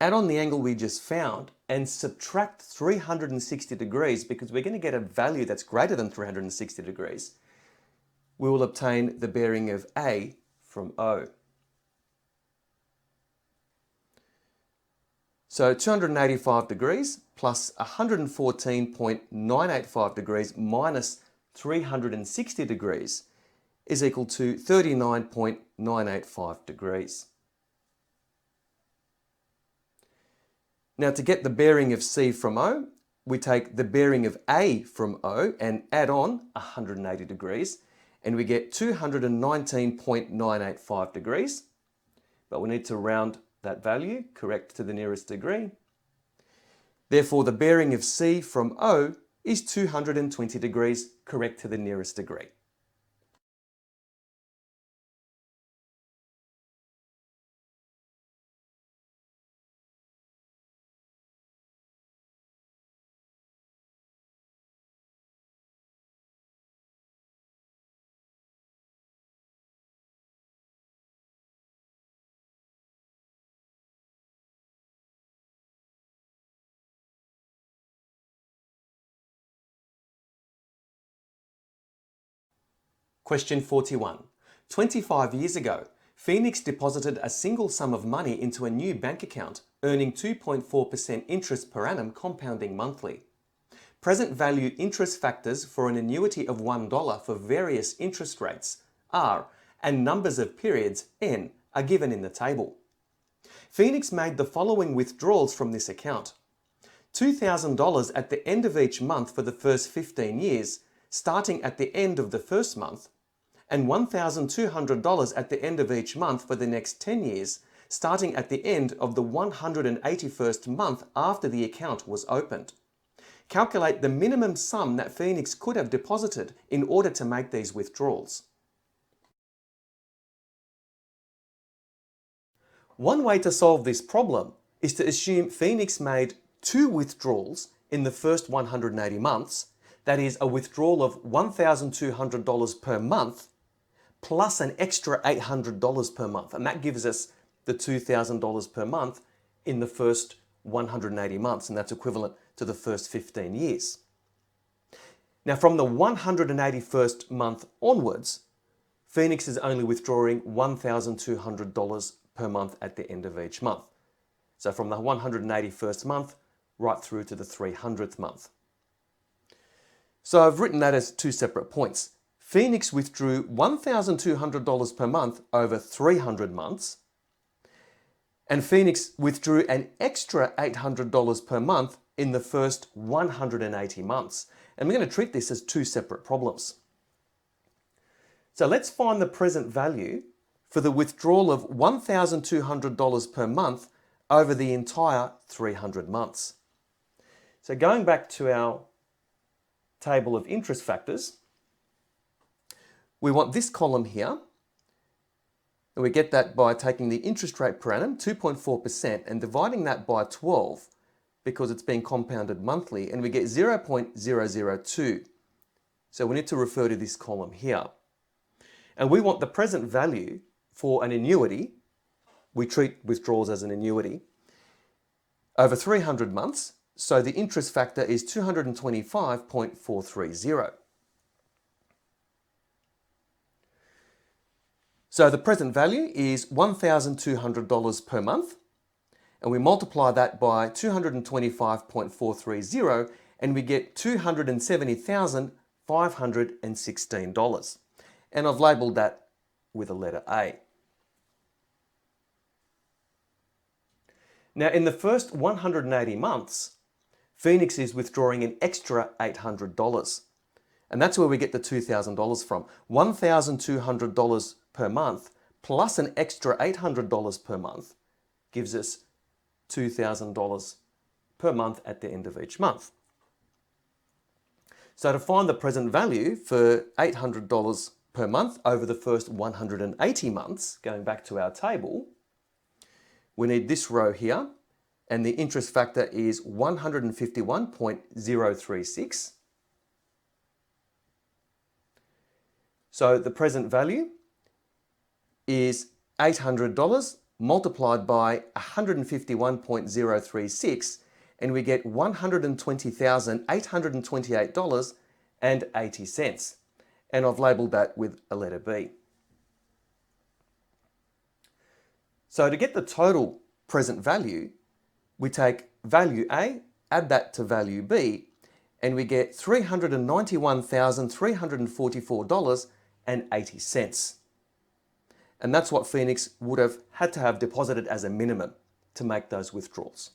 add on the angle we just found, and subtract 360 degrees, because we're going to get a value that's greater than 360 degrees, we will obtain the bearing of A from O. So 285 degrees plus 114.985 degrees minus 360 degrees is equal to 39.985 degrees. Now to get the bearing of C from O, we take the bearing of A from O and add on 180 degrees, and we get 219.985 degrees, but we need to round that value correct to the nearest degree. Therefore, the bearing of C from O is 220 degrees correct to the nearest degree. Question 41. 25 years ago, Phoenix deposited a single sum of money into a new bank account, earning 2.4% interest per annum compounding monthly. Present value interest factors for an annuity of $1 for various interest rates, R, and numbers of periods, N, are given in the table. Phoenix made the following withdrawals from this account. $2,000 at the end of each month for the first 15 years, starting at the end of the first month, and $1,200 at the end of each month for the next 10 years, starting at the end of the 181st month after the account was opened. Calculate the minimum sum that Phoenix could have deposited in order to make these withdrawals. One way to solve this problem is to assume Phoenix made 2 withdrawals in the first 180 months, that is a withdrawal of $1,200 per month, plus an extra $800 per month. And that gives us the $2,000 per month in the first 180 months, and that's equivalent to the first 15 years. Now from the 181st month onwards, Phoenix is only withdrawing $1,200 per month at the end of each month. So from the 181st month right through to the 300th month. So I've written that as 2 separate points. Phoenix withdrew $1,200 per month over 300 months, and Phoenix withdrew an extra $800 per month in the first 180 months. And we're going to treat this as 2 separate problems. So let's find the present value for the withdrawal of $1,200 per month over the entire 300 months. So going back to our table of interest factors, we want this column here, and we get that by taking the interest rate per annum, 2.4%, and dividing that by 12 because it's being compounded monthly, and we get 0.002. So we need to refer to this column here. And we want the present value for an annuity, we treat withdrawals as an annuity, over 300 months, so the interest factor is 225.430. So the present value is $1,200 per month, and we multiply that by 225.430, and we get $270,516. And I've labelled that with a letter A. Now, in the first 180 months, Phoenix is withdrawing an extra $800. And that's where we get the $2,000 from. $1,200 per month plus an extra $800 per month gives us $2,000 per month at the end of each month. So to find the present value for $800 per month over the first 180 months, going back to our table, we need this row here, and the interest factor is 151.036. So the present value is $800 multiplied by 151.036, and we get $120,828.80. And I've labelled that with a letter B. So to get the total present value, we take value A, add that to value B, and we get $391,344.80. And that's what Phoenix would have had to have deposited as a minimum to make those withdrawals.